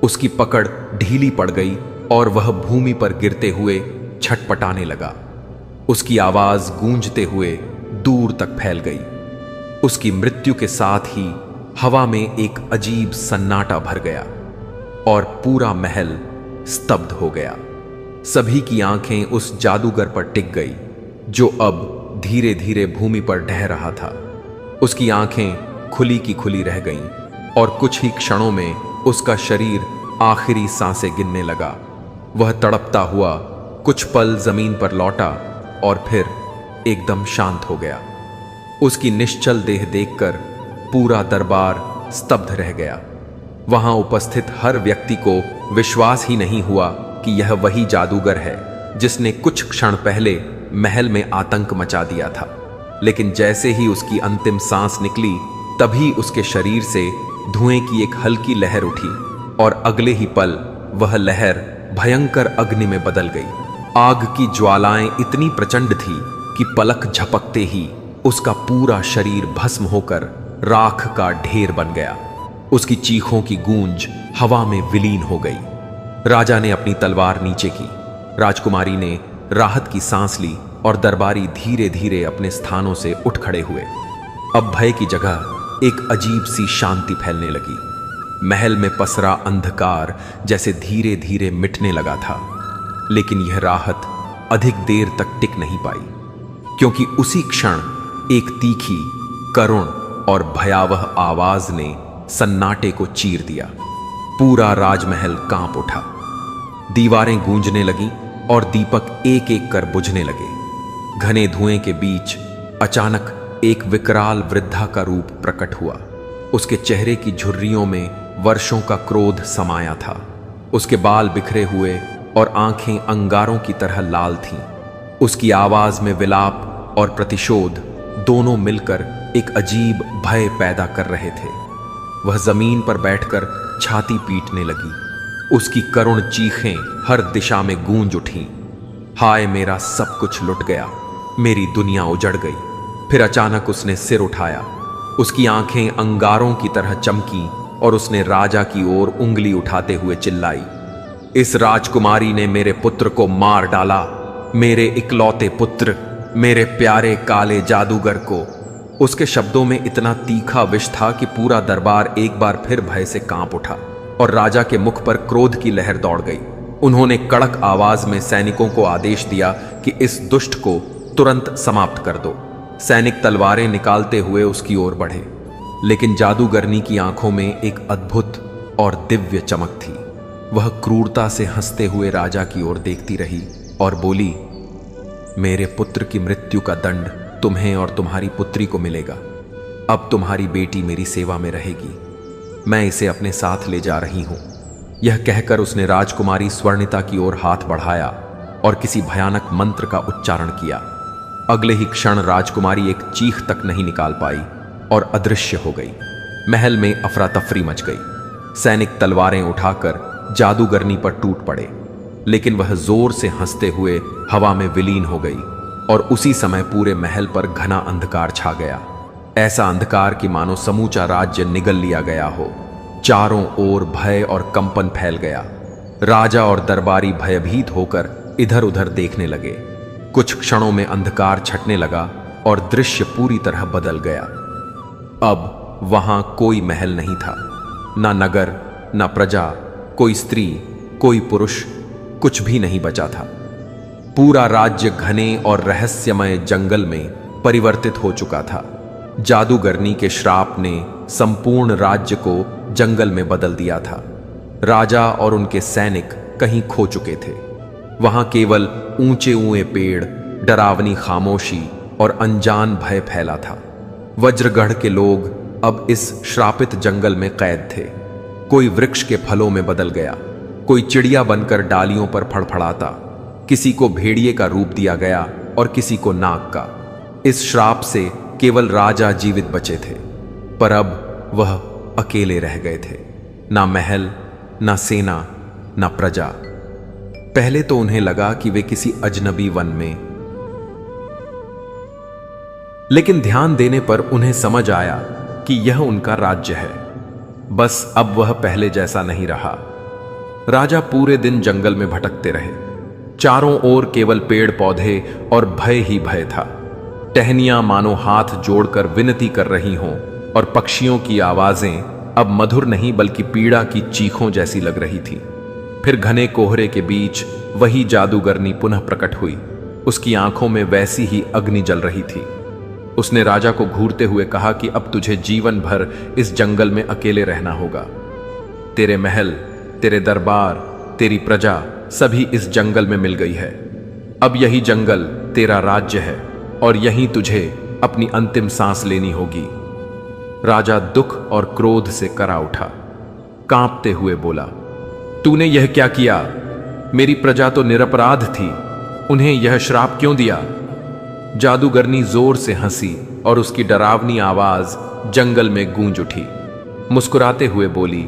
Speaker 1: उसकी पकड़ ढीली पड़ गई और वह भूमि पर गिरते हुए छटपटाने लगा। उसकी आवाज गूंजते हुए दूर तक फैल गई। उसकी मृत्यु के साथ ही हवा में एक अजीब सन्नाटा भर गया और पूरा महल स्तब्ध हो गया। सभी की आंखें उस जादूगर पर टिक गई, जो अब धीरे धीरे भूमि पर ढह रहा था। उसकी आंखें खुली की खुली रह गईं और कुछ ही क्षणों में उसका शरीर आखिरी सांसें गिनने लगा। वह तड़पता हुआ कुछ पल जमीन पर लौटा और फिर एकदम शांत हो गया। उसकी निश्चल देह देखकर पूरा दरबार स्तब्ध रह गया। वहां उपस्थित हर व्यक्ति को विश्वास ही नहीं हुआ कि यह वही जादूगर है जिसने कुछ क्षण पहले महल में आतंक मचा दिया था। लेकिन जैसे ही उसकी अंतिम सांस निकली, तभी उसके शरीर से धुएं की एक हल्की लहर उठी और अगले ही पल वह लहर भयंकर अग्नि में बदल गई। आग की ज्वालाएं इतनी प्रचंड थी कि पलक झपकते ही उसका पूरा शरीर भस्म होकर राख का ढेर बन गया। उसकी चीखों की गूंज हवा में विलीन हो गई। राजा ने अपनी तलवार नीचे की। राजकुमारी ने राहत की सांस ली और दरबारी धीरे धीरे अपने स्थानों से उठ खड़े हुए। अब भय की जगह एक अजीब सी शांति फैलने लगी। महल में पसरा अंधकार जैसे धीरे धीरे मिटने लगा था। लेकिन यह राहत अधिक देर तक टिक नहीं पाई, क्योंकि उसी क्षण एक तीखी, करुण और भयावह आवाज ने सन्नाटे को चीर दिया। पूरा राजमहल कांप उठा। दीवारें गूंजने लगीं और दीपक एक एक कर बुझने लगे। घने धुएं के बीच अचानक एक विकराल वृद्धा का रूप प्रकट हुआ। उसके चेहरे की झुर्रियों में वर्षों का क्रोध समाया था। उसके बाल बिखरे हुए और आंखें अंगारों की तरह लाल थीं। उसकी आवाज में विलाप और प्रतिशोध दोनों मिलकर एक अजीब भय पैदा कर रहे थे। वह जमीन पर बैठकर छाती पीटने लगी। उसकी करुण चीखें हर दिशा में गूंज उठीं। हाय, मेरा सब कुछ लुट गया, मेरी दुनिया उजड़ गई। फिर अचानक उसने सिर उठाया। उसकी आंखें अंगारों की तरह चमकी और उसने राजा की ओर उंगली उठाते हुए चिल्लाई, इस राजकुमारी ने मेरे पुत्र को मार डाला, मेरे इकलौते पुत्र, मेरे प्यारे काले जादूगर को। उसके शब्दों में इतना तीखा विष था कि पूरा दरबार एक बार फिर भय से कांप उठा और राजा के मुख पर क्रोध की लहर दौड़ गई। उन्होंने कड़क आवाज में सैनिकों को आदेश दिया कि इस दुष्ट को तुरंत समाप्त कर दो। सैनिक तलवारें निकालते हुए उसकी ओर बढ़े, लेकिन जादूगरनी की आंखों में एक अद्भुत और दिव्य चमक थी। वह क्रूरता से हंसते हुए राजा की ओर देखती रही और बोली, मेरे पुत्र की मृत्यु का दंड तुम्हें और तुम्हारी पुत्री को मिलेगा। अब तुम्हारी बेटी मेरी सेवा में रहेगी। मैं इसे अपने साथ ले जा रही हूं। यह कहकर उसने राजकुमारी स्वर्णिता की ओर हाथ बढ़ाया और किसी भयानक मंत्र का उच्चारण किया। अगले ही क्षण राजकुमारी एक चीख तक नहीं निकाल पाई और अदृश्य हो गई। महल में अफरा तफरी मच गई। सैनिक तलवारें उठाकर जादूगरनी पर टूट पड़े, लेकिन वह जोर से हंसते हुए हवा में विलीन हो गई और उसी समय पूरे महल पर घना अंधकार छा गया। ऐसा अंधकार कि मानो समूचा राज्य निगल लिया गया हो। चारों ओर भय और कंपन फैल गया। राजा और दरबारी भयभीत होकर इधर उधर देखने लगे। कुछ क्षणों में अंधकार छटने लगा और दृश्य पूरी तरह बदल गया। अब वहां कोई महल नहीं था, ना नगर, ना प्रजा, कोई स्त्री, कोई पुरुष, कुछ भी नहीं बचा था। पूरा राज्य घने और रहस्यमय जंगल में परिवर्तित हो चुका था। जादूगरनी के श्राप ने संपूर्ण राज्य को जंगल में बदल दिया था। राजा और उनके सैनिक कहीं खो चुके थे। वहां केवल ऊंचे ऊंचे पेड़, डरावनी खामोशी और अनजान भय फैला था। वज्रगढ़ के लोग अब इस श्रापित जंगल में कैद थे। कोई वृक्ष के फलों में बदल गया, कोई चिड़िया बनकर डालियों पर फड़फड़ाता, किसी को भेड़िए का रूप दिया गया और किसी को नाग का। इस श्राप से केवल राजा जीवित बचे थे, पर अब वह अकेले रह गए थे। ना महल, ना सेना, ना प्रजा। पहले तो उन्हें लगा कि वे किसी अजनबी वन में, लेकिन ध्यान देने पर उन्हें समझ आया कि यह उनका राज्य है। बस अब वह पहले जैसा नहीं रहा। राजा पूरे दिन जंगल में भटकते रहे। चारों ओर केवल पेड़ पौधे और भय ही भय था। टहनियां मानो हाथ जोड़कर विनती कर रही हों और पक्षियों की आवाजें अब मधुर नहीं बल्कि पीड़ा की चीखों जैसी लग रही थी। फिर घने कोहरे के बीच वही जादूगरनी पुनः प्रकट हुई। उसकी आंखों में वैसी ही अग्नि जल रही थी। उसने राजा को घूरते हुए कहा कि अब तुझे जीवन भर इस जंगल में अकेले रहना होगा। तेरे महल, तेरे दरबार, तेरी प्रजा सभी इस जंगल में मिल गई है। अब यही जंगल तेरा राज्य है और यहीं तुझे अपनी अंतिम सांस लेनी होगी। राजा दुख और क्रोध से करा उठा। कांपते हुए बोला, तूने यह क्या किया? मेरी प्रजा तो निरपराध थी, उन्हें यह श्राप क्यों दिया? जादूगरनी जोर से हंसी और उसकी डरावनी आवाज जंगल में गूंज उठी। मुस्कुराते हुए बोली,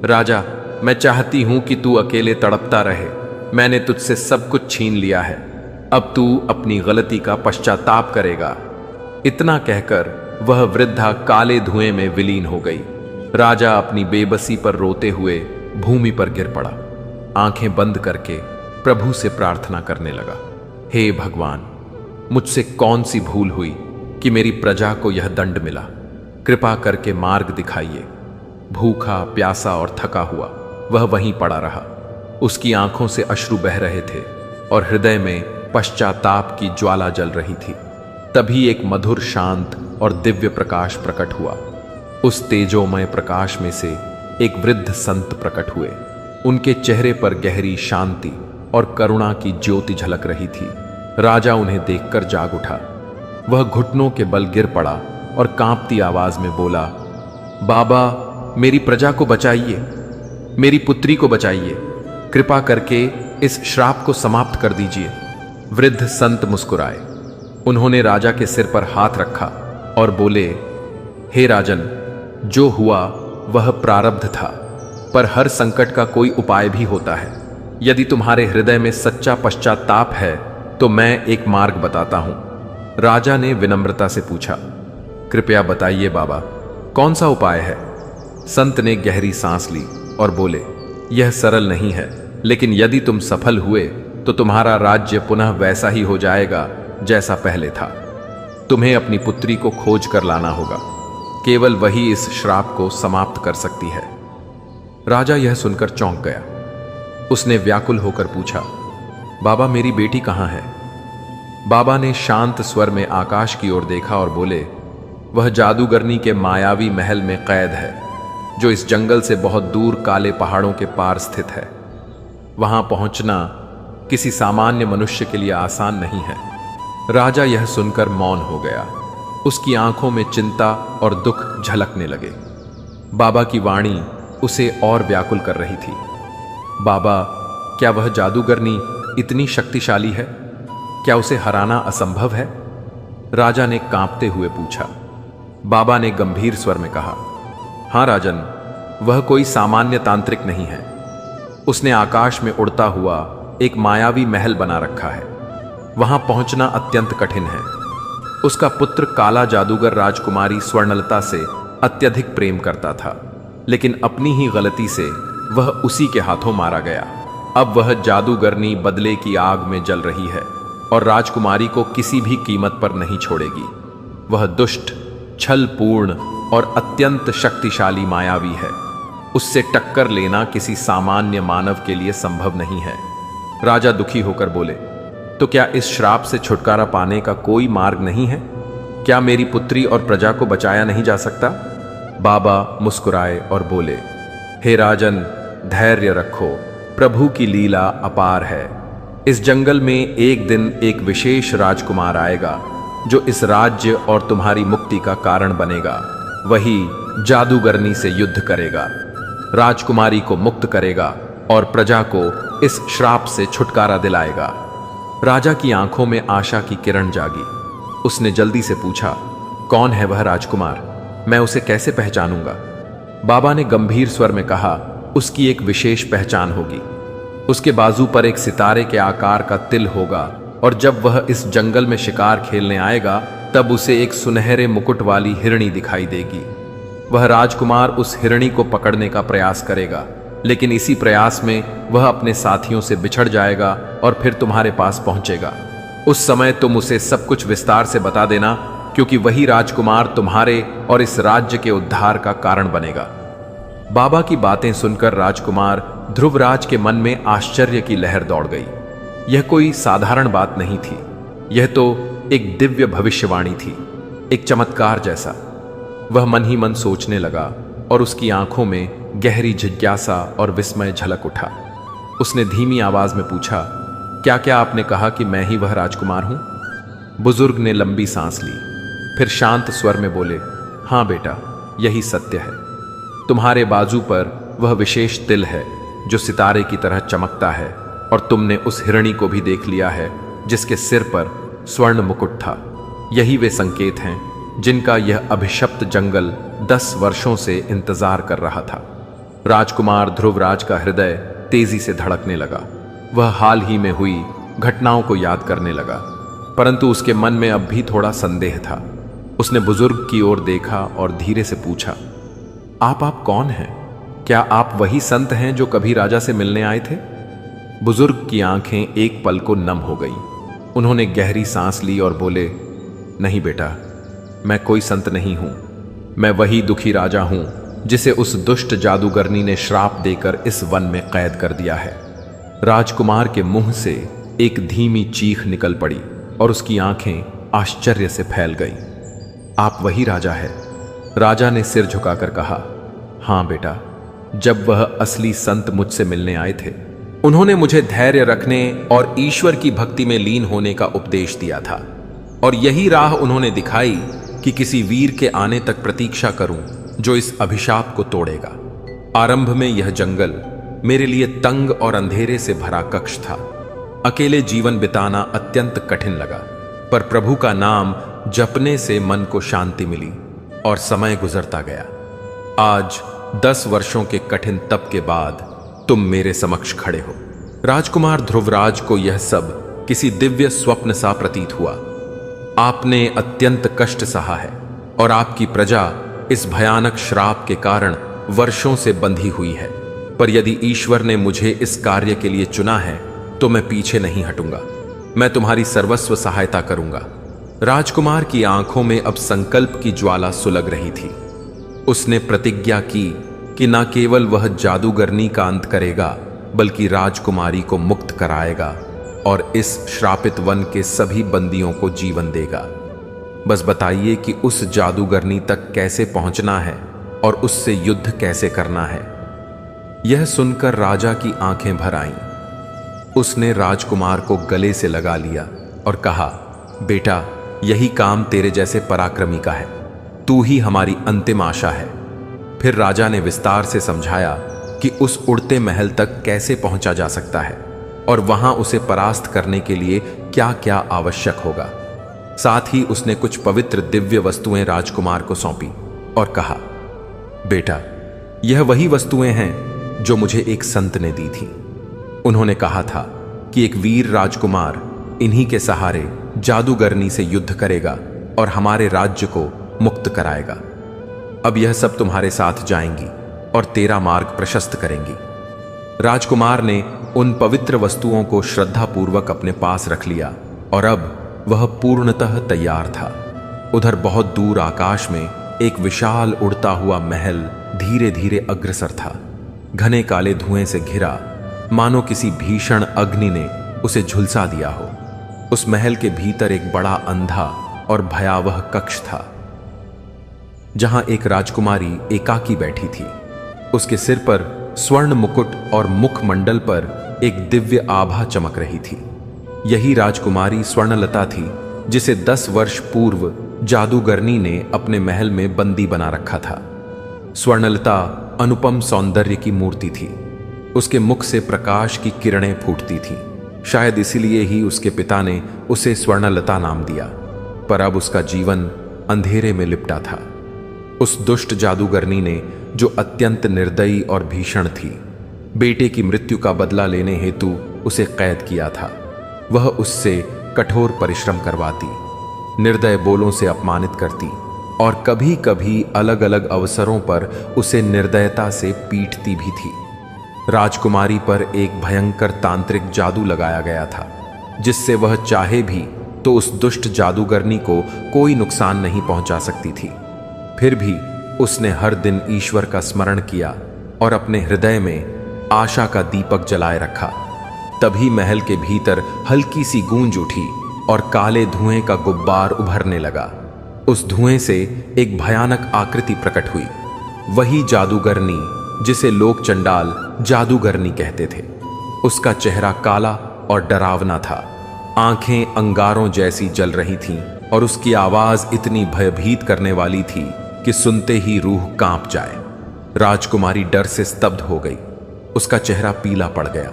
Speaker 1: राजा, मैं चाहती हूं कि तू अकेले तड़पता रहे। मैंने तुझसे सब कुछ छीन लिया है। अब तू अपनी गलती का पश्चाताप करेगा। इतना कहकर वह वृद्धा काले धुएं में विलीन हो गई। राजा अपनी बेबसी पर रोते हुए भूमि पर गिर पड़ा। आंखें बंद करके प्रभु से प्रार्थना करने लगा, हे भगवान, मुझसे कौन सी भूल हुई कि मेरी प्रजा को यह दंड मिला? कृपा करके मार्ग दिखाइए। भूखा, प्यासा और थका हुआ वह वहीं पड़ा रहा। उसकी आंखों से अश्रु बह रहे थे और हृदय में पश्चाताप की ज्वाला जल रही थी। तभी एक मधुर, शांत और दिव्य प्रकाश प्रकट हुआ। उस तेजोमय प्रकाश में से एक वृद्ध संत प्रकट हुए। उनके चेहरे पर गहरी शांति और करुणा की ज्योति झलक रही थी। राजा उन्हें देखकर जाग उठा। वह घुटनों के बल गिर पड़ा और कांपती आवाज में बोला, बाबा, मेरी प्रजा को बचाइए, मेरी पुत्री को बचाइए। कृपा करके इस श्राप को समाप्त कर दीजिए। वृद्ध संत मुस्कुराए। उन्होंने राजा के सिर पर हाथ रखा और बोले, हे राजन, जो हुआ वह प्रारब्ध था, पर हर संकट का कोई उपाय भी होता है। यदि तुम्हारे हृदय में सच्चा पश्चाताप है तो मैं एक मार्ग बताता हूं। राजा ने विनम्रता से पूछा, कृपया बताइए बाबा, कौन सा उपाय है? संत ने गहरी सांस ली और बोले, यह सरल नहीं है, लेकिन यदि तुम सफल हुए तो तुम्हारा राज्य पुनः वैसा ही हो जाएगा जैसा पहले था। तुम्हें अपनी पुत्री को खोज कर लाना होगा। केवल वही इस श्राप को समाप्त कर सकती है। राजा यह सुनकर चौंक गया। उसने व्याकुल होकर पूछा, बाबा, मेरी बेटी कहां है? बाबा ने शांत स्वर में आकाश की ओर देखा और बोले, वह जादूगरनी के मायावी महल में कैद है, जो इस जंगल से बहुत दूर काले पहाड़ों के पार स्थित है। वहां पहुंचना किसी सामान्य मनुष्य के लिए आसान नहीं है। राजा यह सुनकर मौन हो गया। उसकी आंखों में चिंता और दुख झलकने लगे। बाबा की वाणी उसे और व्याकुल कर रही थी। बाबा, क्या वह जादूगरनी इतनी शक्तिशाली है? क्या उसे हराना असंभव है? राजा ने कांपते हुए पूछा। बाबा ने गंभीर स्वर में कहा, हां राजन, वह कोई सामान्य तांत्रिक नहीं है। उसने आकाश में उड़ता हुआ एक मायावी महल बना रखा है। वहां पहुंचना अत्यंत कठिन है। उसका पुत्र काला जादूगर राजकुमारी स्वर्णलता से अत्यधिक प्रेम करता था। लेकिन अपनी ही गलती से वह उसी के हाथों मारा गया। अब वह जादूगरनी बदले की आग में जल रही है और राजकुमारी को किसी भी कीमत पर नहीं छोड़ेगी। वह दुष्ट, छलपूर्ण और अत्यंत शक्तिशाली मायावी है। उससे टक्कर लेना किसी सामान्य मानव के लिए संभव नहीं है। राजा दुखी होकर बोले, तो क्या इस श्राप से छुटकारा पाने का कोई मार्ग नहीं है? क्या मेरी पुत्री और प्रजा को बचाया नहीं जा सकता? बाबा मुस्कुराए और बोले, हे राजन, धैर्य रखो, प्रभु की लीला अपार है। इस जंगल में एक दिन एक विशेष राजकुमार आएगा जो इस राज्य और तुम्हारी मुक्ति का कारण बनेगा। वही जादूगरनी से युद्ध करेगा, राजकुमारी को मुक्त करेगा और प्रजा को इस श्राप से छुटकारा दिलाएगा। राजा की आंखों में आशा की किरण जागी। उसने जल्दी से पूछा, कौन है वह राजकुमार? मैं उसे कैसे पहचानूंगा? बाबा ने गंभीर स्वर में कहा, उसकी एक विशेष पहचान होगी। उसके बाजू पर एक सितारे के आकार का तिल होगा और जब वह इस जंगल में शिकार खेलने आएगा तब उसे एक सुनहरे मुकुट वाली हिरणी दिखाई देगी। वह राजकुमार उस हिरणी को पकड़ने का प्रयास करेगा, लेकिन इसी प्रयास में वह अपने साथियों से बिछड़ जाएगा और फिर तुम्हारे पास पहुंचेगा। उस समय तुम उसे सब कुछ विस्तार से बता देना, क्योंकि वही राजकुमार तुम्हारे और इस राज्य के उद्धार का कारण बनेगा। बाबा की बातें सुनकर राजकुमार ध्रुवराज के मन में आश्चर्य की लहर दौड़ गई। यह कोई साधारण बात नहीं थी, यह तो एक दिव्य भविष्यवाणी थी, एक चमत्कार जैसा। वह मन ही मन सोचने लगा और उसकी आंखों में गहरी जिज्ञासा और विस्मय झलक उठा। उसने धीमी आवाज में पूछा, क्या क्या आपने कहा कि मैं ही वह राजकुमार हूं? बुजुर्ग ने लंबी सांस ली, फिर शांत स्वर में बोले, हां बेटा, यही सत्य है। तुम्हारे बाजू पर वह विशेष तिल है जो सितारे की तरह चमकता है और तुमने उस हिरणी को भी देख लिया है जिसके सिर पर स्वर्ण मुकुट था। यही वे संकेत हैं जिनका यह अभिशप्त जंगल 10 वर्षों से इंतजार कर रहा था। राजकुमार ध्रुवराज का हृदय तेजी से धड़कने लगा। वह हाल ही में हुई घटनाओं को याद करने लगा, परंतु उसके मन में अब भी थोड़ा संदेह था। उसने बुजुर्ग की ओर देखा और धीरे से पूछा, आप कौन हैं? क्या आप वही संत हैं जो कभी राजा से मिलने आए थे? बुजुर्ग की आंखें एक पल को नम हो गईं। उन्होंने गहरी सांस ली और बोले, नहीं बेटा, मैं कोई संत नहीं हूं। मैं वही दुखी राजा हूं जिसे उस दुष्ट जादूगरनी ने श्राप देकर इस वन में कैद कर दिया है। राजकुमार के मुंह से एक धीमी चीख निकल पड़ी और उसकी आंखें आश्चर्य से फैल गईं। आप वही राजा है? राजा ने सिर झुकाकर कहा, हां बेटा, जब वह असली संत मुझसे मिलने आए थे, उन्होंने मुझे धैर्य रखने और ईश्वर की भक्ति में लीन होने का उपदेश दिया था, और यही राह उन्होंने दिखाई कि किसी वीर के आने तक प्रतीक्षा करूं जो इस अभिशाप को तोड़ेगा। आरंभ में यह जंगल मेरे लिए तंग और अंधेरे से भरा कक्ष था। अकेले जीवन बिताना अत्यंत कठिन लगा, पर प्रभु का नाम जपने से मन को शांति मिली और समय गुजरता गया। आज 10 वर्षों के कठिन तप के बाद तुम मेरे समक्ष खड़े हो। राजकुमार ध्रुवराज को यह सब किसी दिव्य स्वप्न सा प्रतीत हुआ। आपने अत्यंत कष्ट सहा है और आपकी प्रजा इस भयानक श्राप के कारण वर्षों से बंधी हुई है, पर यदि ईश्वर ने मुझे इस कार्य के लिए चुना है तो मैं पीछे नहीं हटूंगा। मैं तुम्हारी सर्वस्व सहायता करूंगा। राजकुमार की आंखों में अब संकल्प की ज्वाला सुलग रही थी। उसने प्रतिज्ञा की कि न केवल वह जादूगरनी का अंत करेगा, बल्कि राजकुमारी को मुक्त कराएगा और इस श्रापित वन के सभी बंदियों को जीवन देगा। बस बताइए कि उस जादूगरनी तक कैसे पहुंचना है और उससे युद्ध कैसे करना है। यह सुनकर राजा की आंखें भर आईं। उसने राजकुमार को गले से लगा लिया और कहा, बेटा, यही काम तेरे जैसे पराक्रमी का है। तू ही हमारी अंतिम आशा है। फिर राजा ने विस्तार से समझाया कि उस उड़ते महल तक कैसे पहुंचा जा सकता है और वहां उसे परास्त करने के लिए क्या क्या आवश्यक होगा। साथ ही उसने कुछ पवित्र दिव्य वस्तुएं राजकुमार को सौंपी और कहा, बेटा, यह वही वस्तुएं हैं जो मुझे एक संत ने दी थी। उन्होंने कहा था कि एक वीर राजकुमार इन्हीं के सहारे जादूगरनी से युद्ध करेगा और हमारे राज्य को मुक्त कराएगा। अब यह सब तुम्हारे साथ जाएंगी और तेरा मार्ग प्रशस्त करेंगी। राजकुमार ने उन पवित्र वस्तुओं को श्रद्धापूर्वक अपने पास रख लिया और अब वह पूर्णतः तैयार था। उधर बहुत दूर आकाश में एक विशाल उड़ता हुआ महल धीरे धीरे अग्रसर था। घने काले धुएं से घिरा, मानो किसी भीषण अग्नि ने उसे झुलसा दिया हो। उस महल के भीतर एक बड़ा अंधा और भयावह कक्ष था, जहां एक राजकुमारी एकाकी बैठी थी। उसके सिर पर स्वर्ण मुकुट और मुखमंडल पर एक दिव्य आभा चमक रही थी। यही राजकुमारी स्वर्णलता थी, जिसे 10 वर्ष पूर्व जादूगरनी ने अपने महल में बंदी बना रखा था। स्वर्णलता अनुपम सौंदर्य की मूर्ति थी। उसके मुख से प्रकाश की किरणें फूटती थीं। शायद इसीलिए ही उसके पिता ने उसे स्वर्णलता नाम दिया। पर अब उसका जीवन अंधेरे में लिपटा था। उस दुष्ट जादूगरनी ने, जो अत्यंत निर्दयी और भीषण थी, बेटे की मृत्यु का बदला लेने हेतु उसे कैद किया था। वह उससे कठोर परिश्रम करवाती, निर्दय बोलों से अपमानित करती और कभी कभी अलग अलग अवसरों पर उसे निर्दयता से पीटती भी थी। राजकुमारी पर एक भयंकर तांत्रिक जादू लगाया गया था, जिससे वह चाहे भी तो उस दुष्ट जादूगरनी को कोई नुकसान नहीं पहुंचा सकती थी। फिर भी उसने हर दिन ईश्वर का स्मरण किया और अपने हृदय में आशा का दीपक जलाए रखा। तभी महल के भीतर हल्की सी गूंज उठी और काले धुएं का गुब्बार उभरने लगा। उस धुएं से एक भयानक आकृति प्रकट हुई। वही जादूगरनी जिसे लोग चंडाल जादूगरनी कहते थे। उसका चेहरा काला और डरावना था। आंखें अंगारों जैसी जल रही थीं और उसकी आवाज इतनी भयभीत करने वाली थी कि सुनते ही रूह कांप जाए। राजकुमारी डर से स्तब्ध हो गई। उसका चेहरा पीला पड़ गया।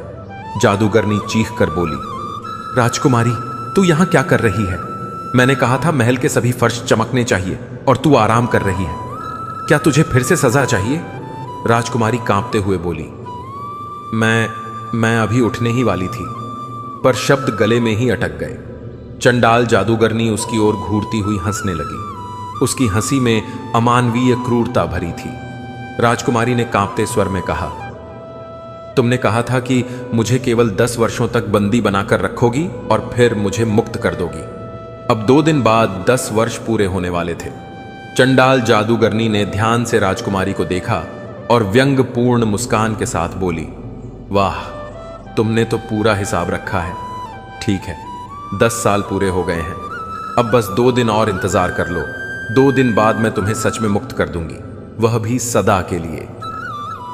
Speaker 1: जादूगरनी चीख कर बोली, राजकुमारी, तू यहां क्या कर रही है? मैंने कहा था महल के सभी फर्श चमकने चाहिए और तू आराम कर रही है। क्या तुझे फिर से सजा चाहिए? राजकुमारी कांपते हुए बोली, मैं अभी उठने ही वाली थी, पर शब्द गले में ही अटक गए। चंडाल जादूगरनी उसकी ओर घूरती हुई हंसने लगी। उसकी हंसी में अमानवीय क्रूरता भरी थी। राजकुमारी ने कांपते स्वर में कहा, तुमने कहा था कि मुझे केवल 10 वर्षों तक बंदी बनाकर रखोगी और फिर मुझे मुक्त कर दोगी। अब 2 दिन बाद 10 वर्ष पूरे होने वाले थे। चंडाल जादूगरनी ने ध्यान से राजकुमारी को देखा और व्यंग्यपूर्ण मुस्कान के साथ बोली, वाह, तुमने तो पूरा हिसाब रखा है। ठीक है, 10 साल पूरे हो गए हैं। अब बस 2 दिन और इंतजार कर लो। 2 दिन बाद मैं तुम्हें सच में मुक्त कर दूंगी, वह भी सदा के लिए।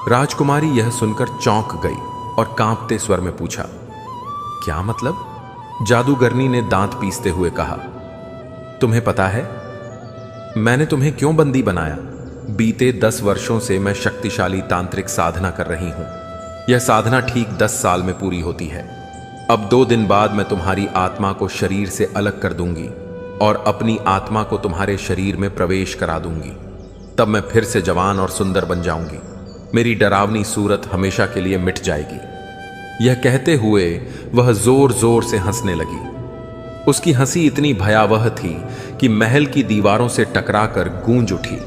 Speaker 1: राजकुमारी यह सुनकर चौंक गई और कांपते स्वर में पूछा, क्या मतलब? जादूगरनी ने दांत पीसते हुए कहा, तुम्हें पता है मैंने तुम्हें क्यों बंदी बनाया? बीते 10 वर्षों से मैं शक्तिशाली तांत्रिक साधना कर रही हूं। यह साधना ठीक 10 साल में पूरी होती है। अब 2 दिन बाद मैं तुम्हारी आत्मा को शरीर से अलग कर दूंगी और अपनी आत्मा को तुम्हारे शरीर में प्रवेश करा दूंगी। तब मैं फिर से जवान और सुंदर बन जाऊंगी। मेरी डरावनी सूरत हमेशा के लिए मिट जाएगी। यह कहते हुए वह जोर जोर से हंसने लगी। उसकी हंसी इतनी भयावह थी कि महल की दीवारों से टकराकर गूंज उठी।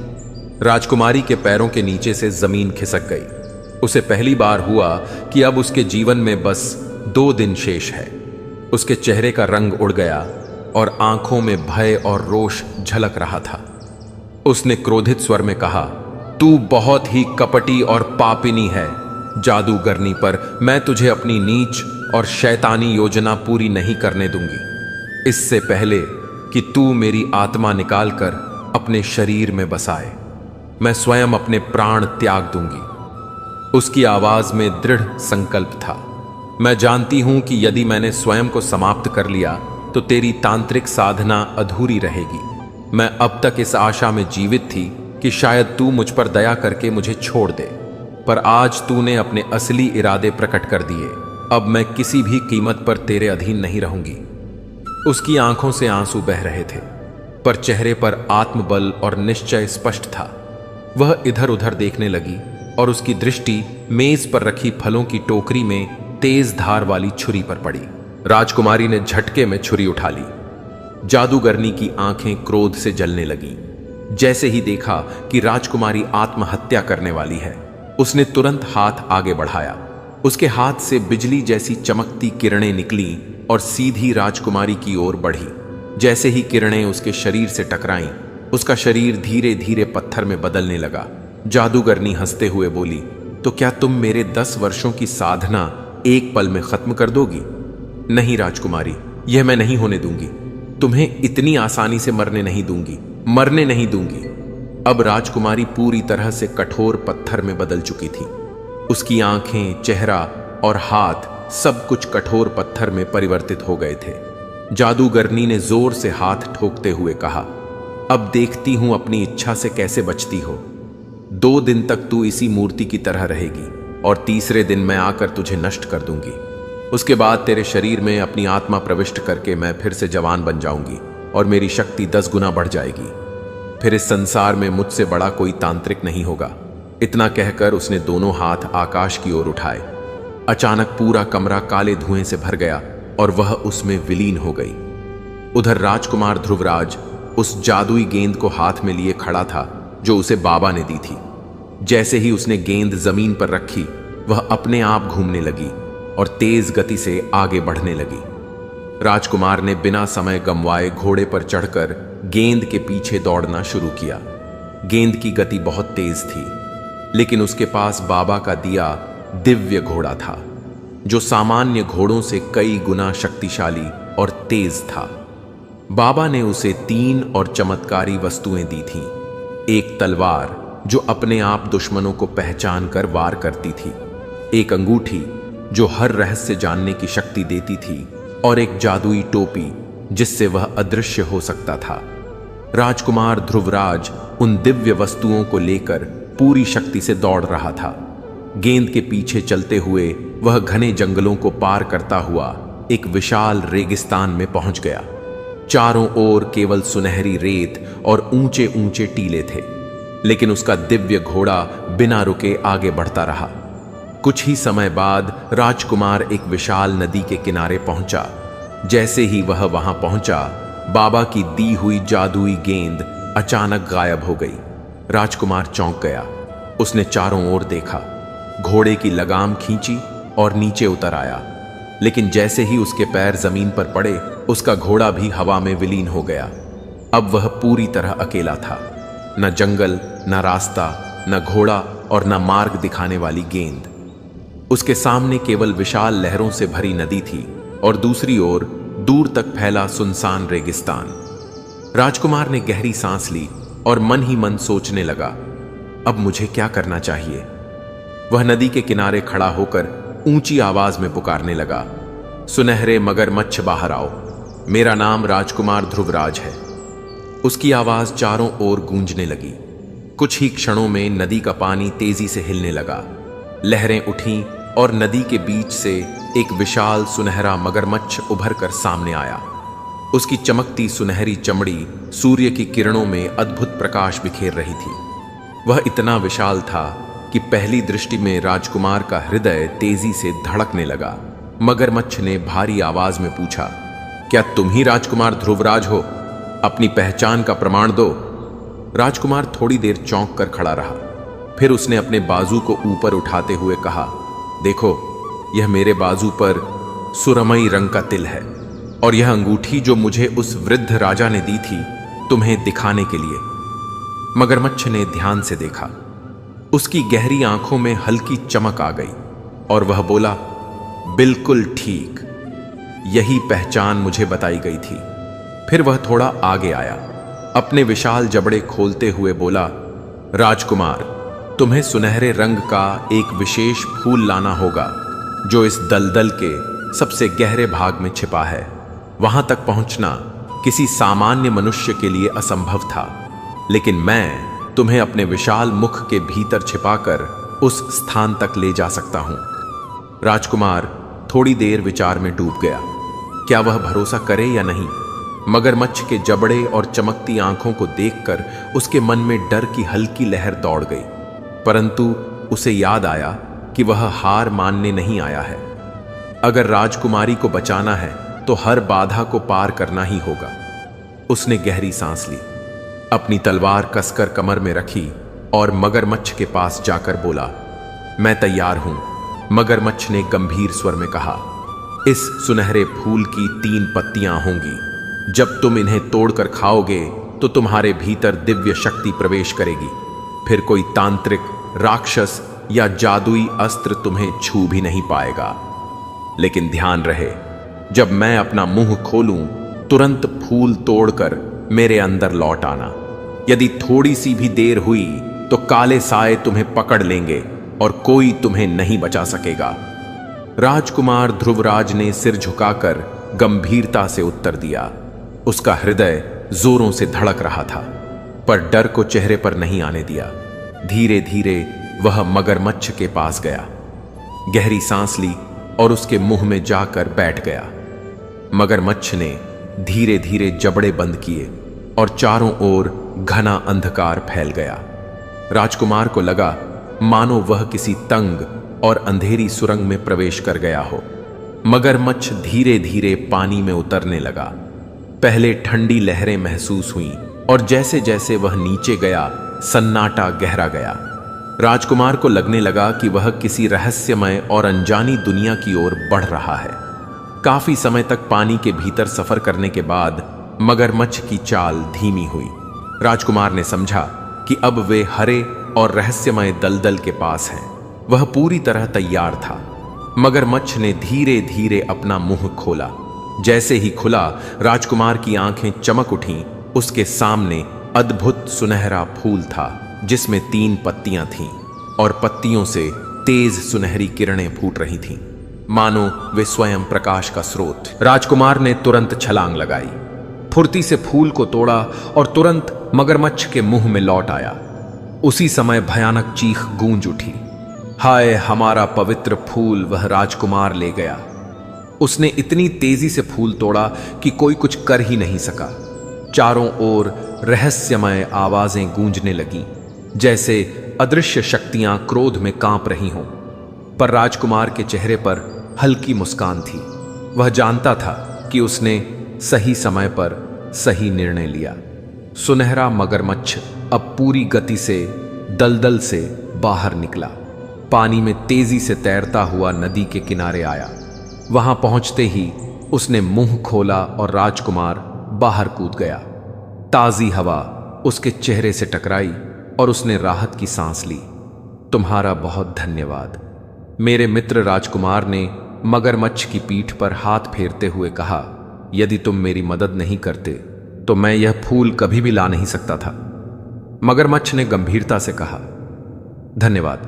Speaker 1: राजकुमारी के पैरों के नीचे से जमीन खिसक गई। उसे पहली बार हुआ कि अब उसके जीवन में बस 2 दिन शेष है। उसके चेहरे का रंग उड़ गया और आंखों में भय और रोष झलक रहा था। उसने क्रोधित स्वर में कहा, तू बहुत ही कपटी और पापिनी है जादूगरनी, पर मैं तुझे अपनी नीच और शैतानी योजना पूरी नहीं करने दूंगी। इससे पहले कि तू मेरी आत्मा निकालकर अपने शरीर में बसाए, मैं स्वयं अपने प्राण त्याग दूंगी। उसकी आवाज में दृढ़ संकल्प था। मैं जानती हूं कि यदि मैंने स्वयं को समाप्त कर लिया तो तेरी तांत्रिक साधना अधूरी रहेगी। मैं अब तक इस आशा में जीवित थी कि शायद तू मुझ पर दया करके मुझे छोड़ दे, पर आज तूने अपने असली इरादे प्रकट कर दिए। अब मैं किसी भी कीमत पर तेरे अधीन नहीं रहूंगी। उसकी आंखों से आंसू बह रहे थे, पर चेहरे पर आत्मबल और निश्चय स्पष्ट था। वह इधर उधर देखने लगी और उसकी दृष्टि मेज पर रखी फलों की टोकरी में तेज धार वाली छुरी पर पड़ी। राजकुमारी ने झटके में छुरी उठा ली। जादूगरनी की आंखें क्रोध से जलने लगीं। जैसे ही देखा कि राजकुमारी आत्महत्या करने वाली है, उसने तुरंत हाथ आगे बढ़ाया। उसके हाथ से बिजली जैसी चमकती किरणें निकली और सीधी राजकुमारी की ओर बढ़ी। जैसे ही किरणें उसके शरीर से टकराईं, उसका शरीर धीरे धीरे पत्थर में बदलने लगा। जादूगरनी हंसते हुए बोली, तो क्या तुम मेरे 10 वर्षों की साधना एक पल में खत्म कर दोगी? नहीं राजकुमारी, यह मैं नहीं होने दूंगी। तुम्हें इतनी आसानी से मरने नहीं दूंगी। अब राजकुमारी पूरी तरह से कठोर पत्थर में बदल चुकी थी। उसकी आंखें, चेहरा और हाथ सब कुछ कठोर पत्थर में परिवर्तित हो गए थे। जादूगरनी ने जोर से हाथ ठोकते हुए कहा, अब देखती हूं अपनी इच्छा से कैसे बचती हो। 2 दिन तक तू इसी मूर्ति की तरह रहेगी और तीसरे दिन मैं आकर तुझे नष्ट कर दूंगी। उसके बाद तेरे शरीर में अपनी आत्मा प्रविष्ट करके मैं फिर से जवान बन जाऊंगी और मेरी शक्ति 10 गुना बढ़ जाएगी। फिर इस संसार में मुझसे बड़ा कोई तांत्रिक नहीं होगा। इतना कहकर उसने दोनों हाथ आकाश की ओर उठाए। अचानक पूरा कमरा काले धुएं से भर गया और वह उसमें विलीन हो गई। उधर राजकुमार ध्रुवराज उस जादुई गेंद को हाथ में लिए खड़ा था जो उसे बाबा ने दी थी। जैसे ही उसने गेंद जमीन पर रखी, वह अपने आप घूमने लगी और तेज गति से आगे बढ़ने लगी। राजकुमार ने बिना समय गंवाए घोड़े पर चढ़कर गेंद के पीछे दौड़ना शुरू किया। गेंद की गति बहुत तेज थी, लेकिन उसके पास बाबा का दिया दिव्य घोड़ा था जो सामान्य घोड़ों से कई गुना शक्तिशाली और तेज था। बाबा ने उसे 3 और चमत्कारी वस्तुएं दी थीं। एक तलवार जो अपने आप दुश्मनों को पहचान कर वार करती थी, एक अंगूठी जो हर रहस्य जानने की शक्ति देती थी और एक जादुई टोपी जिससे वह अदृश्य हो सकता था। राजकुमार ध्रुवराज उन दिव्य वस्तुओं को लेकर पूरी शक्ति से दौड़ रहा था। गेंद के पीछे चलते हुए वह घने जंगलों को पार करता हुआ एक विशाल रेगिस्तान में पहुंच गया। चारों ओर केवल सुनहरी रेत और ऊंचे ऊंचे टीले थे, लेकिन उसका दिव्य घोड़ा बिना रुके आगे बढ़ता रहा। कुछ ही समय बाद राजकुमार एक विशाल नदी के किनारे पहुंचा। जैसे ही वह वहां पहुंचा, बाबा की दी हुई जादुई गेंद अचानक गायब हो गई। राजकुमार चौंक गया। उसने चारों ओर देखा, घोड़े की लगाम खींची और नीचे उतर आया, लेकिन जैसे ही उसके पैर जमीन पर पड़े, उसका घोड़ा भी हवा में विलीन हो गया। अब वह पूरी तरह अकेला था। न जंगल, न रास्ता, न घोड़ा और न मार्ग दिखाने वाली गेंद। उसके सामने केवल विशाल लहरों से भरी नदी थी और दूसरी ओर दूर तक फैला सुनसान रेगिस्तान। राजकुमार ने गहरी सांस ली और मन ही मन सोचने लगा, अब मुझे क्या करना चाहिए। वह नदी के किनारे खड़ा होकर ऊंची आवाज में पुकारने लगा, सुनहरे मगरमच्छ बाहर आओ, मेरा नाम राजकुमार ध्रुवराज है। उसकी आवाज चारों ओर गूंजने लगी। कुछ ही क्षणों में नदी का पानी तेजी से हिलने लगा। लहरें उठीं और नदी के बीच से एक विशाल सुनहरा मगरमच्छ उभर कर सामने आया। उसकी चमकती सुनहरी चमड़ी सूर्य की किरणों में अद्भुत प्रकाश बिखेर रही थी। वह इतना विशाल था कि पहली दृष्टि में राजकुमार का हृदय तेजी से धड़कने लगा। मगरमच्छ ने भारी आवाज में पूछा, क्या तुम ही राजकुमार ध्रुवराज हो? अपनी पहचान का प्रमाण दो। राजकुमार थोड़ी देर चौंक कर खड़ा रहा। फिर उसने अपने बाजू को ऊपर उठाते हुए कहा, देखो, यह मेरे बाजू पर सुरमई रंग का तिल है और यह अंगूठी जो मुझे उस वृद्ध राजा ने दी थी, तुम्हें दिखाने के लिए। मगरमच्छ ने ध्यान से देखा। उसकी गहरी आंखों में हल्की चमक आ गई और वह बोला, बिल्कुल ठीक, यही पहचान मुझे बताई गई थी। फिर वह थोड़ा आगे आया, अपने विशाल जबड़े खोलते हुए बोला, राजकुमार, तुम्हें सुनहरे रंग का एक विशेष फूल लाना होगा जो इस दलदल के सबसे गहरे भाग में छिपा है। वहां तक पहुंचना किसी सामान्य मनुष्य के लिए असंभव था, लेकिन मैं तुम्हें अपने विशाल मुख के भीतर छिपाकर उस स्थान तक ले जा सकता हूं। राजकुमार थोड़ी देर विचार में डूब गया। क्या वह भरोसा करे या नहीं? मगरमच्छ के जबड़े और चमकती आंखों को देखकर उसके मन में डर की हल्की लहर दौड़ गई, परंतु उसे याद आया कि वह हार मानने नहीं आया है। अगर राजकुमारी को बचाना है तो हर बाधा को पार करना ही होगा। उसने गहरी सांस ली, अपनी तलवार कसकर कमर में रखी और मगरमच्छ के पास जाकर बोला, मैं तैयार हूं, मगरमच्छ ने गंभीर स्वर में कहा। इस सुनहरे फूल की 3 पत्तियां होंगी। जब तुम इन्हें तोड़कर खाओगे तो तुम्हारे भीतर दिव्य शक्ति प्रवेश करेगी। फिर कोई तांत्रिक, राक्षस या जादुई अस्त्र तुम्हें छू भी नहीं पाएगा। लेकिन ध्यान रहे, जब मैं अपना मुंह खोलूं, तुरंत फूल तोड़कर मेरे अंदर लौट आना। यदि थोड़ी सी भी देर हुई तो काले साए तुम्हें पकड़ लेंगे और कोई तुम्हें नहीं बचा सकेगा। राजकुमार ध्रुवराज ने सिर झुकाकर गंभीरता से उत्तर दिया। उसका हृदय जोरों से धड़क रहा था, पर डर को चेहरे पर नहीं आने दिया। धीरे धीरे वह मगरमच्छ के पास गया, गहरी सांस ली और उसके मुंह में जाकर बैठ गया। मगरमच्छ ने धीरे धीरे जबड़े बंद किए और चारों ओर घना अंधकार फैल गया। राजकुमार को लगा मानो वह किसी तंग और अंधेरी सुरंग में प्रवेश कर गया हो। मगरमच्छ धीरे धीरे पानी में उतरने लगा। पहले ठंडी लहरें महसूस हुईं और जैसे जैसे वह नीचे गया, सन्नाटा गहरा गया। राजकुमार को लगने लगा कि वह किसी रहस्यमय और अनजानी दुनिया की ओर बढ़ रहा है। काफी समय तक पानी के भीतर सफर करने के बाद मगरमच्छ की चाल धीमी हुई। राजकुमार ने समझा कि अब वे हरे और रहस्यमय दलदल के पास हैं। वह पूरी तरह तैयार था। मगरमच्छ ने धीरे धीरे अपना मुंह खोला। जैसे ही खुला, राजकुमार की आंखें चमक उठीं। उसके सामने अद्भुत सुनहरा फूल था, जिसमें 3 पत्तियां थीं और पत्तियों से तेज सुनहरी किरणें फूट रही थीं, मानो वे स्वयं प्रकाश का स्रोत। राजकुमार ने तुरंत छलांग लगाई, फुर्ती से फूल को तोड़ा और तुरंत मगरमच्छ के मुंह में लौट आया। उसी समय भयानक चीख गूंज उठी। हाय, हमारा पवित्र फूल वह राजकुमार ले गया। उसने इतनी तेजी से फूल तोड़ा कि कोई कुछ कर ही नहीं सका। चारों ओर रहस्यमय आवाजें गूंजने लगीं, जैसे अदृश्य शक्तियां क्रोध में कांप रही हों। पर राजकुमार के चेहरे पर हल्की मुस्कान थी। वह जानता था कि उसने सही समय पर सही निर्णय लिया। सुनहरा मगरमच्छ अब पूरी गति से दलदल से बाहर निकला। पानी में तेजी से तैरता हुआ नदी के किनारे आया। वहां पहुंचते ही उसने मुंह खोला और राजकुमार बाहर कूद गया। ताजी हवा उसके चेहरे से टकराई और उसने राहत की सांस ली। तुम्हारा बहुत धन्यवाद, मेरे मित्र राजकुमार ने मगरमच्छ की पीठ पर हाथ फेरते हुए कहा। यदि तुम मेरी मदद नहीं करते तो मैं यह फूल कभी भी ला नहीं सकता था। मगरमच्छ ने गंभीरता से कहा, धन्यवाद,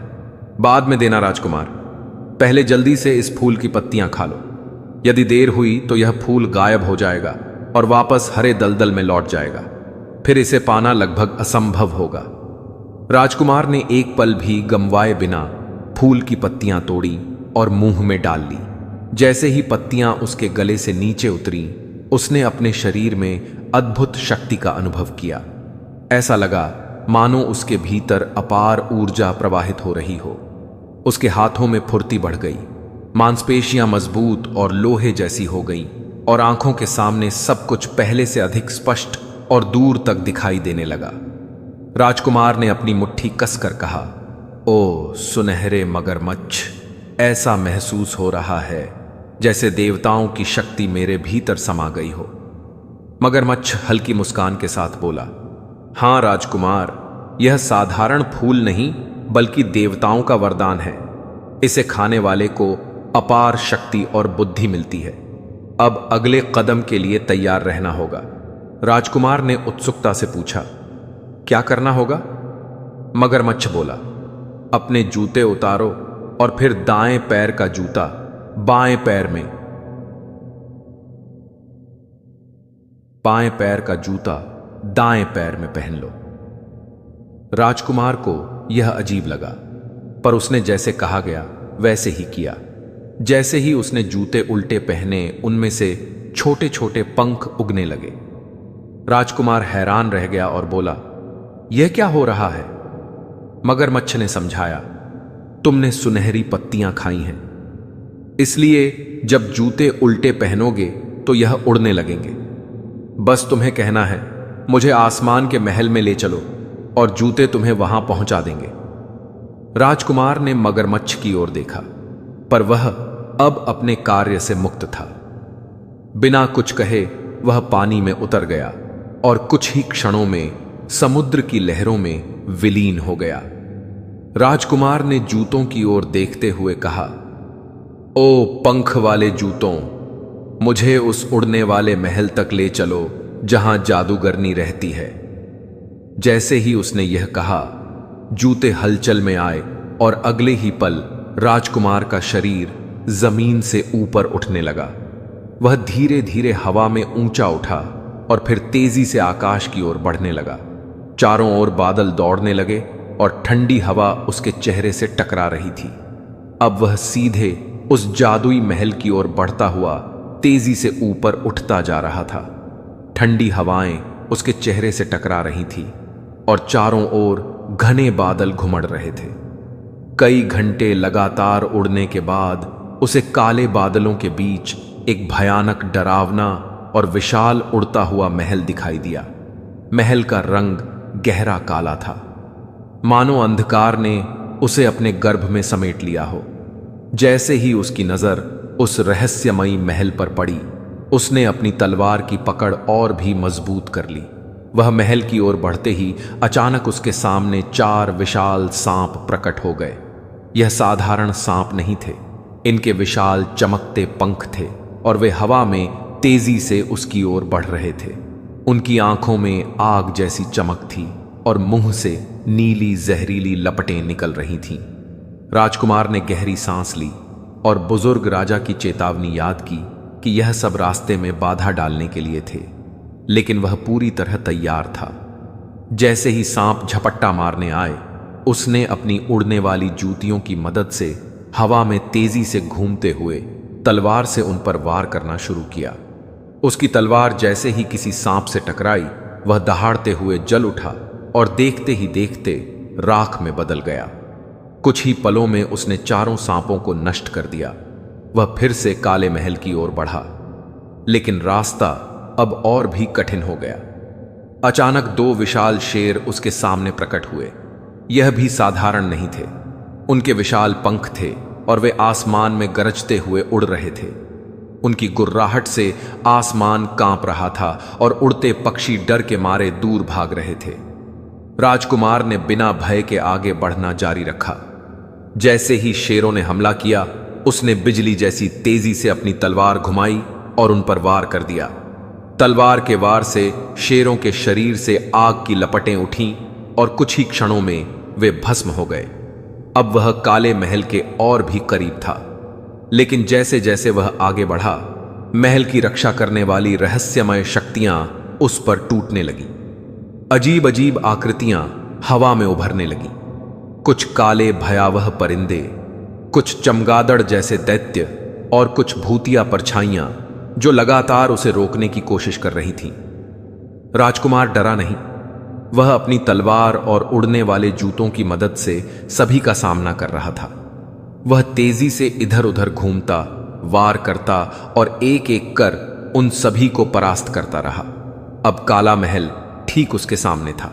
Speaker 1: बाद में देना राजकुमार। पहले जल्दी से इस फूल की पत्तियां खा लो। यदि देर हुई तो यह फूल गायब हो जाएगा और वापस हरे दलदल में लौट जाएगा। फिर इसे पाना लगभग असंभव होगा। राजकुमार ने एक पल भी गंवाए बिना फूल की पत्तियां तोड़ी और मुंह में डाल ली। जैसे ही पत्तियां उसके गले से नीचे उतरी, उसने अपने शरीर में अद्भुत शक्ति का अनुभव किया। ऐसा लगा मानो उसके भीतर अपार ऊर्जा प्रवाहित हो रही हो। उसके हाथों में फुर्ती बढ़ गई, मांसपेशियां मजबूत और लोहे जैसी हो गईं और आंखों के सामने सब कुछ पहले से अधिक स्पष्ट और दूर तक दिखाई देने लगा। राजकुमार ने अपनी मुट्ठी कसकर कहा, ओ सुनहरे मगरमच्छ, ऐसा महसूस हो रहा है जैसे देवताओं की शक्ति मेरे भीतर समा गई हो। मगरमच्छ हल्की मुस्कान के साथ बोला, हां राजकुमार, यह साधारण फूल नहीं बल्कि देवताओं का वरदान है। इसे खाने वाले को अपार शक्ति और बुद्धि मिलती है। अब अगले कदम के लिए तैयार रहना होगा। राजकुमार ने उत्सुकता से पूछा, क्या करना होगा? मगरमच्छ बोला, अपने जूते उतारो और फिर दाएं पैर का जूता बाएं पैर में, बाएं पैर का जूता दाएं पैर में पहन लो। राजकुमार को यह अजीब लगा, पर उसने जैसे कहा गया वैसे ही किया। जैसे ही उसने जूते उल्टे पहने, उनमें से छोटे छोटे पंख उगने लगे। राजकुमार हैरान रह गया और बोला, यह क्या हो रहा है? मगरमच्छ ने समझाया, तुमने सुनहरी पत्तियां खाई हैं, इसलिए जब जूते उल्टे पहनोगे तो यह उड़ने लगेंगे। बस तुम्हें कहना है, मुझे आसमान के महल में ले चलो और जूते तुम्हें वहां पहुंचा देंगे। राजकुमार ने मगरमच्छ की ओर देखा, पर वह अब अपने कार्य से मुक्त था। बिना कुछ कहे वह पानी में उतर गया और कुछ ही क्षणों में समुद्र की लहरों में विलीन हो गया। राजकुमार ने जूतों की ओर देखते हुए कहा, ओ पंख वाले जूतों, मुझे उस उड़ने वाले महल तक ले चलो जहां जादूगरनी रहती है। जैसे ही उसने यह कहा, जूते हलचल में आए और अगले ही पल राजकुमार का शरीर जमीन से ऊपर उठने लगा। वह धीरे धीरे हवा में ऊंचा उठा और फिर तेजी से आकाश की ओर बढ़ने लगा। चारों ओर बादल दौड़ने लगे और ठंडी हवा उसके चेहरे से टकरा रही थी। अब वह सीधे उस जादुई महल की ओर बढ़ता हुआ तेजी से ऊपर उठता जा रहा था। ठंडी हवाएं उसके चेहरे से टकरा रही थी और चारों ओर घने बादल घुमड़ रहे थे। कई घंटे लगातार उड़ने के बाद उसे काले बादलों के बीच एक भयानक, डरावना और विशाल उड़ता हुआ महल दिखाई दिया। महल का रंग गहरा काला था, मानो अंधकार ने उसे अपने गर्भ में समेट लिया हो। जैसे ही उसकी नजर उस रहस्यमयी महल पर पड़ी, उसने अपनी तलवार की पकड़ और भी मजबूत कर ली। वह महल की ओर बढ़ते ही अचानक उसके सामने 4 विशाल सांप प्रकट हो गए। यह साधारण सांप नहीं थे, इनके विशाल चमकते पंख थे और वे हवा में तेजी से उसकी ओर बढ़ रहे थे। उनकी आंखों में आग जैसी चमक थी और मुंह से नीली जहरीली लपटें निकल रही थीं। राजकुमार ने गहरी सांस ली और बुजुर्ग राजा की चेतावनी याद की कि यह सब रास्ते में बाधा डालने के लिए थे, लेकिन वह पूरी तरह तैयार था। जैसे ही सांप झपट्टा मारने आए, उसने अपनी उड़ने वाली जूतियों की मदद से हवा में तेजी से घूमते हुए तलवार से उन पर वार करना शुरू किया। उसकी तलवार जैसे ही किसी सांप से टकराई, वह दहाड़ते हुए जल उठा और देखते ही देखते राख में बदल गया। कुछ ही पलों में उसने चारों सांपों को नष्ट कर दिया। वह फिर से काले महल की ओर बढ़ा, लेकिन रास्ता अब और भी कठिन हो गया। अचानक 2 विशाल शेर उसके सामने प्रकट हुए। यह भी साधारण नहीं थे। उनके विशाल पंख थे और वे आसमान में गरजते हुए उड़ रहे थे। उनकी गुर्राहट से आसमान कांप रहा था और उड़ते पक्षी डर के मारे दूर भाग रहे थे। राजकुमार ने बिना भय के आगे बढ़ना जारी रखा। जैसे ही शेरों ने हमला किया, उसने बिजली जैसी तेजी से अपनी तलवार घुमाई और उन पर वार कर दिया। तलवार के वार से शेरों के शरीर से आग की लपटें उठीं और कुछ ही क्षणों में वे भस्म हो गए। अब वह काले महल के और भी करीब था, लेकिन जैसे जैसे वह आगे बढ़ा, महल की रक्षा करने वाली रहस्यमय शक्तियां उस पर टूटने लगी। अजीब अजीब आकृतियां हवा में उभरने लगी। कुछ काले भयावह परिंदे, कुछ चमगादड़ जैसे दैत्य और कुछ भूतिया परछाइयां जो लगातार उसे रोकने की कोशिश कर रही थीं। राजकुमार डरा नहीं। वह अपनी तलवार और उड़ने वाले जूतों की मदद से सभी का सामना कर रहा था। वह तेजी से इधर उधर घूमता, वार करता और एक एक कर उन सभी को परास्त करता रहा। अब काला महल ठीक उसके सामने था।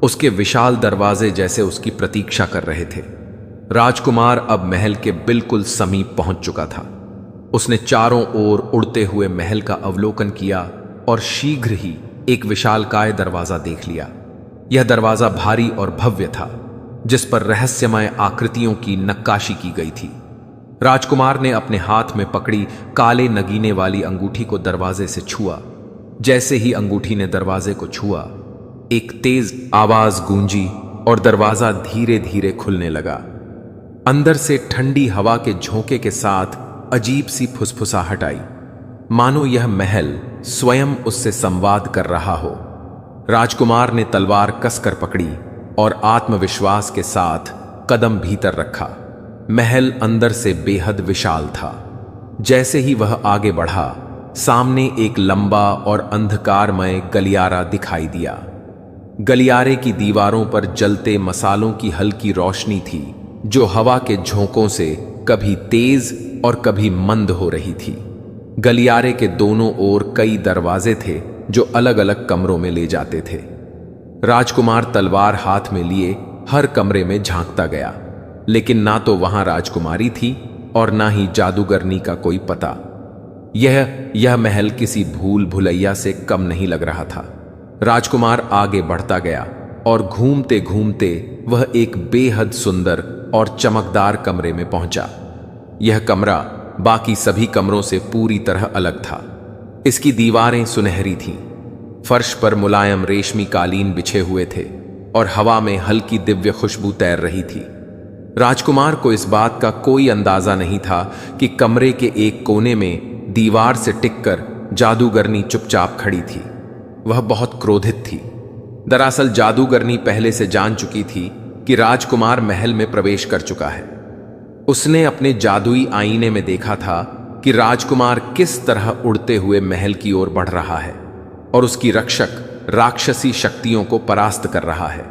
Speaker 1: उसके विशाल दरवाजे जैसे उसकी प्रतीक्षा कर रहे थे। राजकुमार अब महल के बिल्कुल समीप पहुंच चुका था। उसने चारों ओर उड़ते हुए महल का अवलोकन किया और शीघ्र ही एक विशालकाय दरवाजा देख लिया। यह दरवाजा भारी और भव्य था, जिस पर रहस्यमय आकृतियों की नक्काशी की गई थी। राजकुमार ने अपने हाथ में पकड़ी काले नगीने वाली अंगूठी को दरवाजे से छुआ। जैसे ही अंगूठी ने दरवाजे को छुआ, एक तेज आवाज गूंजी और दरवाजा धीरे धीरे खुलने लगा। अंदर से ठंडी हवा के झोंके के साथ अजीब सी फुसफुसाहट आई, मानो यह महल स्वयं उससे संवाद कर रहा हो। राजकुमार ने तलवार कसकर पकड़ी और आत्मविश्वास के साथ कदम भीतर रखा। महल अंदर से बेहद विशाल था। जैसे ही वह आगे बढ़ा, सामने एक लंबा और अंधकारमय गलियारा दिखाई दिया। गलियारे की दीवारों पर जलते मसालों की हल्की रोशनी थी, जो हवा के झोंकों से कभी तेज और कभी मंद हो रही थी। गलियारे के दोनों ओर कई दरवाजे थे जो अलग अलग कमरों में ले जाते थे। राजकुमार तलवार हाथ में लिए हर कमरे में झांकता गया। लेकिन ना तो वहां राजकुमारी थी और ना ही जादूगरनी का कोई पता। यह महल किसी भूल भुलैया से कम नहीं लग रहा था। राजकुमार आगे बढ़ता गया और घूमते घूमते वह एक बेहद सुंदर और चमकदार कमरे में पहुंचा। यह कमरा बाकी सभी कमरों से पूरी तरह अलग था। इसकी दीवारें सुनहरी थीं, फर्श पर मुलायम रेशमी कालीन बिछे हुए थे और हवा में हल्की दिव्य खुशबू तैर रही थी। राजकुमार को इस बात का कोई अंदाजा नहीं था कि कमरे के एक कोने में दीवार से टिककर जादूगरनी चुपचाप खड़ी थी। वह बहुत क्रोधित थी। दरअसल जादूगरनी पहले से जान चुकी थी कि राजकुमार महल में प्रवेश कर चुका है। उसने अपने जादुई आईने में देखा था कि राजकुमार किस तरह उड़ते हुए महल की ओर बढ़ रहा है और उसकी रक्षक राक्षसी शक्तियों को परास्त कर रहा है।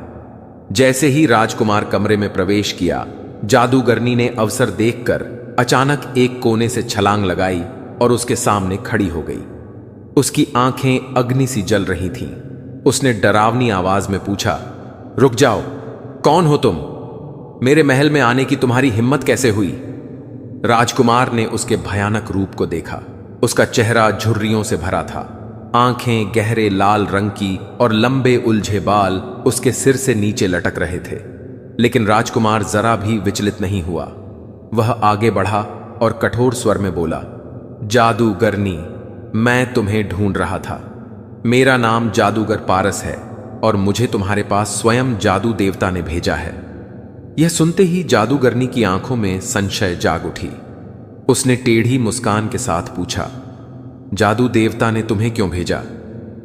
Speaker 1: जैसे ही राजकुमार कमरे में प्रवेश किया, जादूगरनी ने अवसर देखकर अचानक एक कोने से छलांग लगाई और उसके सामने खड़ी हो गई। उसकी आंखें अग्नि सी जल रही थीं। उसने डरावनी आवाज में पूछा, रुक जाओ, कौन हो तुम? मेरे महल में आने की तुम्हारी हिम्मत कैसे हुई? राजकुमार ने उसके भयानक रूप को देखा। उसका चेहरा झुर्रियों से भरा था। आंखें गहरे लाल रंग की और लंबे उलझे बाल उसके सिर से नीचे लटक रहे थे। लेकिन राजकुमार जरा भी विचलित नहीं हुआ। वह आगे बढ़ा और कठोर स्वर में बोला, जादूगरनी, मैं तुम्हें ढूंढ रहा था। मेरा नाम जादूगर पारस है और मुझे तुम्हारे पास स्वयं जादू देवता ने भेजा है। यह सुनते ही जादूगरनी की आंखों में संशय जाग उठी। उसने टेढ़ी मुस्कान के साथ पूछा, जादू देवता ने तुम्हें क्यों भेजा?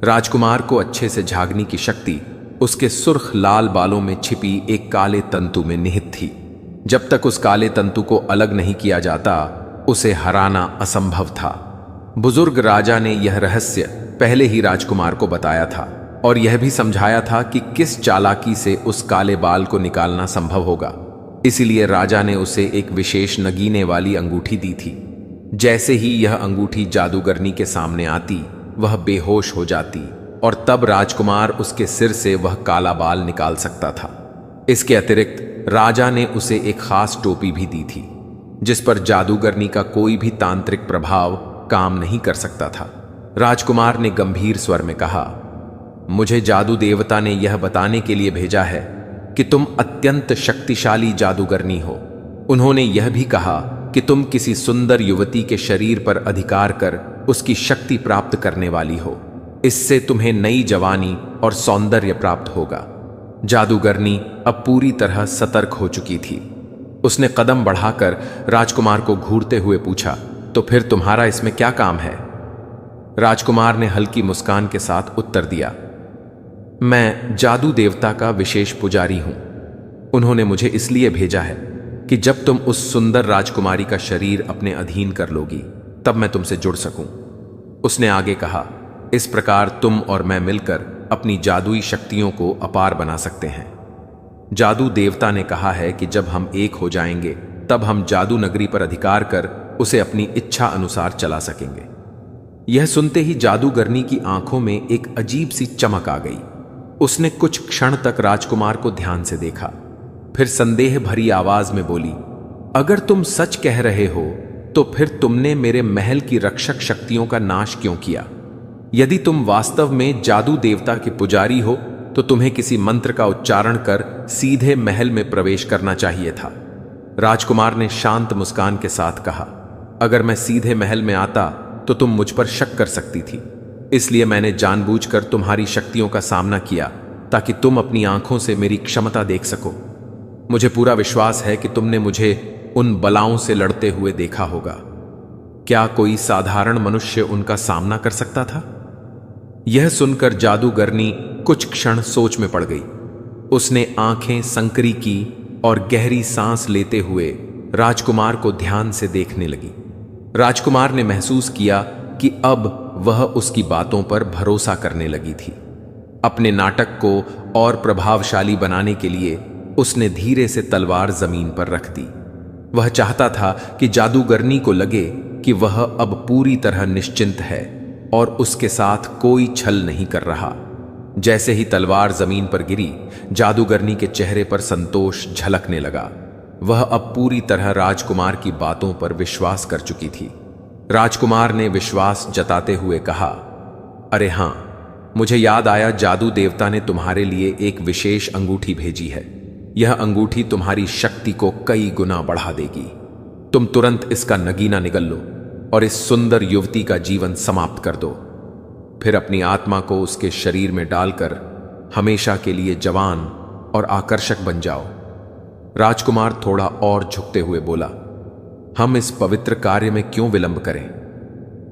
Speaker 1: राजकुमार को अच्छे से झांकने की शक्ति उसके सुर्ख लाल बालों में छिपी एक काले तंतु में निहित थी। जब तक उस काले तंतु को अलग नहीं किया जाता, उसे हराना असंभव था। बुजुर्ग राजा ने यह रहस्य पहले ही राजकुमार को बताया था और यह भी समझाया था कि किस चालाकी से उस काले बाल को निकालना संभव होगा। इसीलिए राजा ने उसे एक विशेष नगीने वाली अंगूठी दी थी। जैसे ही यह अंगूठी जादूगरनी के सामने आती, वह बेहोश हो जाती और तब राजकुमार उसके सिर से वह काला बाल निकाल सकता था। इसके अतिरिक्त राजा ने उसे एक खास टोपी भी दी थी, जिस पर जादूगरनी का कोई भी तांत्रिक प्रभाव काम नहीं कर सकता था। राजकुमार ने गंभीर स्वर में कहा, मुझे जादू देवता ने यह बताने के लिए भेजा है कि तुम अत्यंत शक्तिशाली जादूगरनी हो। उन्होंने यह भी कहा कि तुम किसी सुंदर युवती के शरीर पर अधिकार कर उसकी शक्ति प्राप्त करने वाली हो। इससे तुम्हें नई जवानी और सौंदर्य प्राप्त होगा। जादूगरनी अब पूरी तरह सतर्क हो चुकी थी। उसने कदम बढ़ाकर राजकुमार को घूरते हुए पूछा, तो फिर तुम्हारा इसमें क्या काम है? राजकुमार ने हल्की मुस्कान के साथ उत्तर दिया, मैं जादू देवता का विशेष पुजारी हूं। उन्होंने मुझे इसलिए भेजा है कि जब तुम उस सुंदर राजकुमारी का शरीर अपने अधीन कर लोगी, तब मैं तुमसे जुड़ सकूं। उसने आगे कहा, इस प्रकार तुम और मैं मिलकर अपनी जादुई शक्तियों को अपार बना सकते हैं। जादू देवता ने कहा है कि जब हम एक हो जाएंगे, तब हम जादू नगरी पर अधिकार कर उसे अपनी इच्छा अनुसार चला सकेंगे। यह सुनते ही जादूगरनी की आंखों में एक अजीब सी चमक आ गई। उसने कुछ क्षण तक राजकुमार को ध्यान से देखा, फिर संदेह भरी आवाज में बोली, अगर तुम सच कह रहे हो तो फिर तुमने मेरे महल की रक्षक शक्तियों का नाश क्यों किया? यदि तुम वास्तव में जादू देवता के पुजारी हो तो तुम्हें किसी मंत्र का उच्चारण कर सीधे महल में प्रवेश करना चाहिए था। राजकुमार ने शांत मुस्कान के साथ कहा, अगर मैं सीधे महल में आता तो तुम मुझ पर शक कर सकती थी। इसलिए मैंने जानबूझकर तुम्हारी शक्तियों का सामना किया ताकि तुम अपनी आंखों से मेरी क्षमता देख सको। मुझे पूरा विश्वास है कि तुमने मुझे उन बलाओं से लड़ते हुए देखा होगा। क्या कोई साधारण मनुष्य उनका सामना कर सकता था? यह सुनकर जादूगरनी कुछ क्षण सोच में पड़ गई। उसने आंखें संकरी की और गहरी सांस लेते हुए राजकुमार को ध्यान से देखने लगी। राजकुमार ने महसूस किया कि अब वह उसकी बातों पर भरोसा करने लगी थी। अपने नाटक को और प्रभावशाली बनाने के लिए उसने धीरे से तलवार जमीन पर रख दी। वह चाहता था कि जादूगरनी को लगे कि वह अब पूरी तरह निश्चिंत है और उसके साथ कोई छल नहीं कर रहा। जैसे ही तलवार जमीन पर गिरी, जादूगरनी के चेहरे पर संतोष झलकने लगा। वह अब पूरी तरह राजकुमार की बातों पर विश्वास कर चुकी थी। राजकुमार ने विश्वास जताते हुए कहा, अरे हां, मुझे याद आया, जादू देवता ने तुम्हारे लिए एक विशेष अंगूठी भेजी है। यह अंगूठी तुम्हारी शक्ति को कई गुना बढ़ा देगी। तुम तुरंत इसका नगीना निगल लो और इस सुंदर युवती का जीवन समाप्त कर दो। फिर अपनी आत्मा को उसके शरीर में डालकर हमेशा के लिए जवान और आकर्षक बन जाओ। राजकुमार थोड़ा और झुकते हुए बोला, हम इस पवित्र कार्य में क्यों विलंब करें?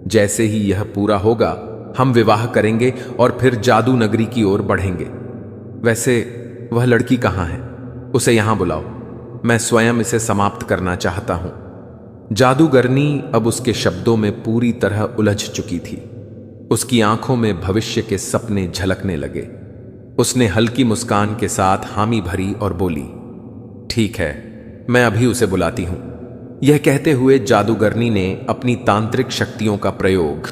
Speaker 1: जैसे ही यह पूरा होगा हम विवाह करेंगे और फिर जादू नगरी की ओर बढ़ेंगे। वैसे वह लड़की कहां है? उसे यहां बुलाओ, मैं स्वयं इसे समाप्त करना चाहता हूं। जादूगरनी अब उसके शब्दों में पूरी तरह उलझ चुकी थी। उसकी आंखों में भविष्य के सपने झलकने लगे। उसने हल्की मुस्कान के साथ हामी भरी और बोली, ठीक है, मैं अभी उसे बुलाती हूं। यह कहते हुए जादूगरनी ने अपनी तांत्रिक शक्तियों का प्रयोग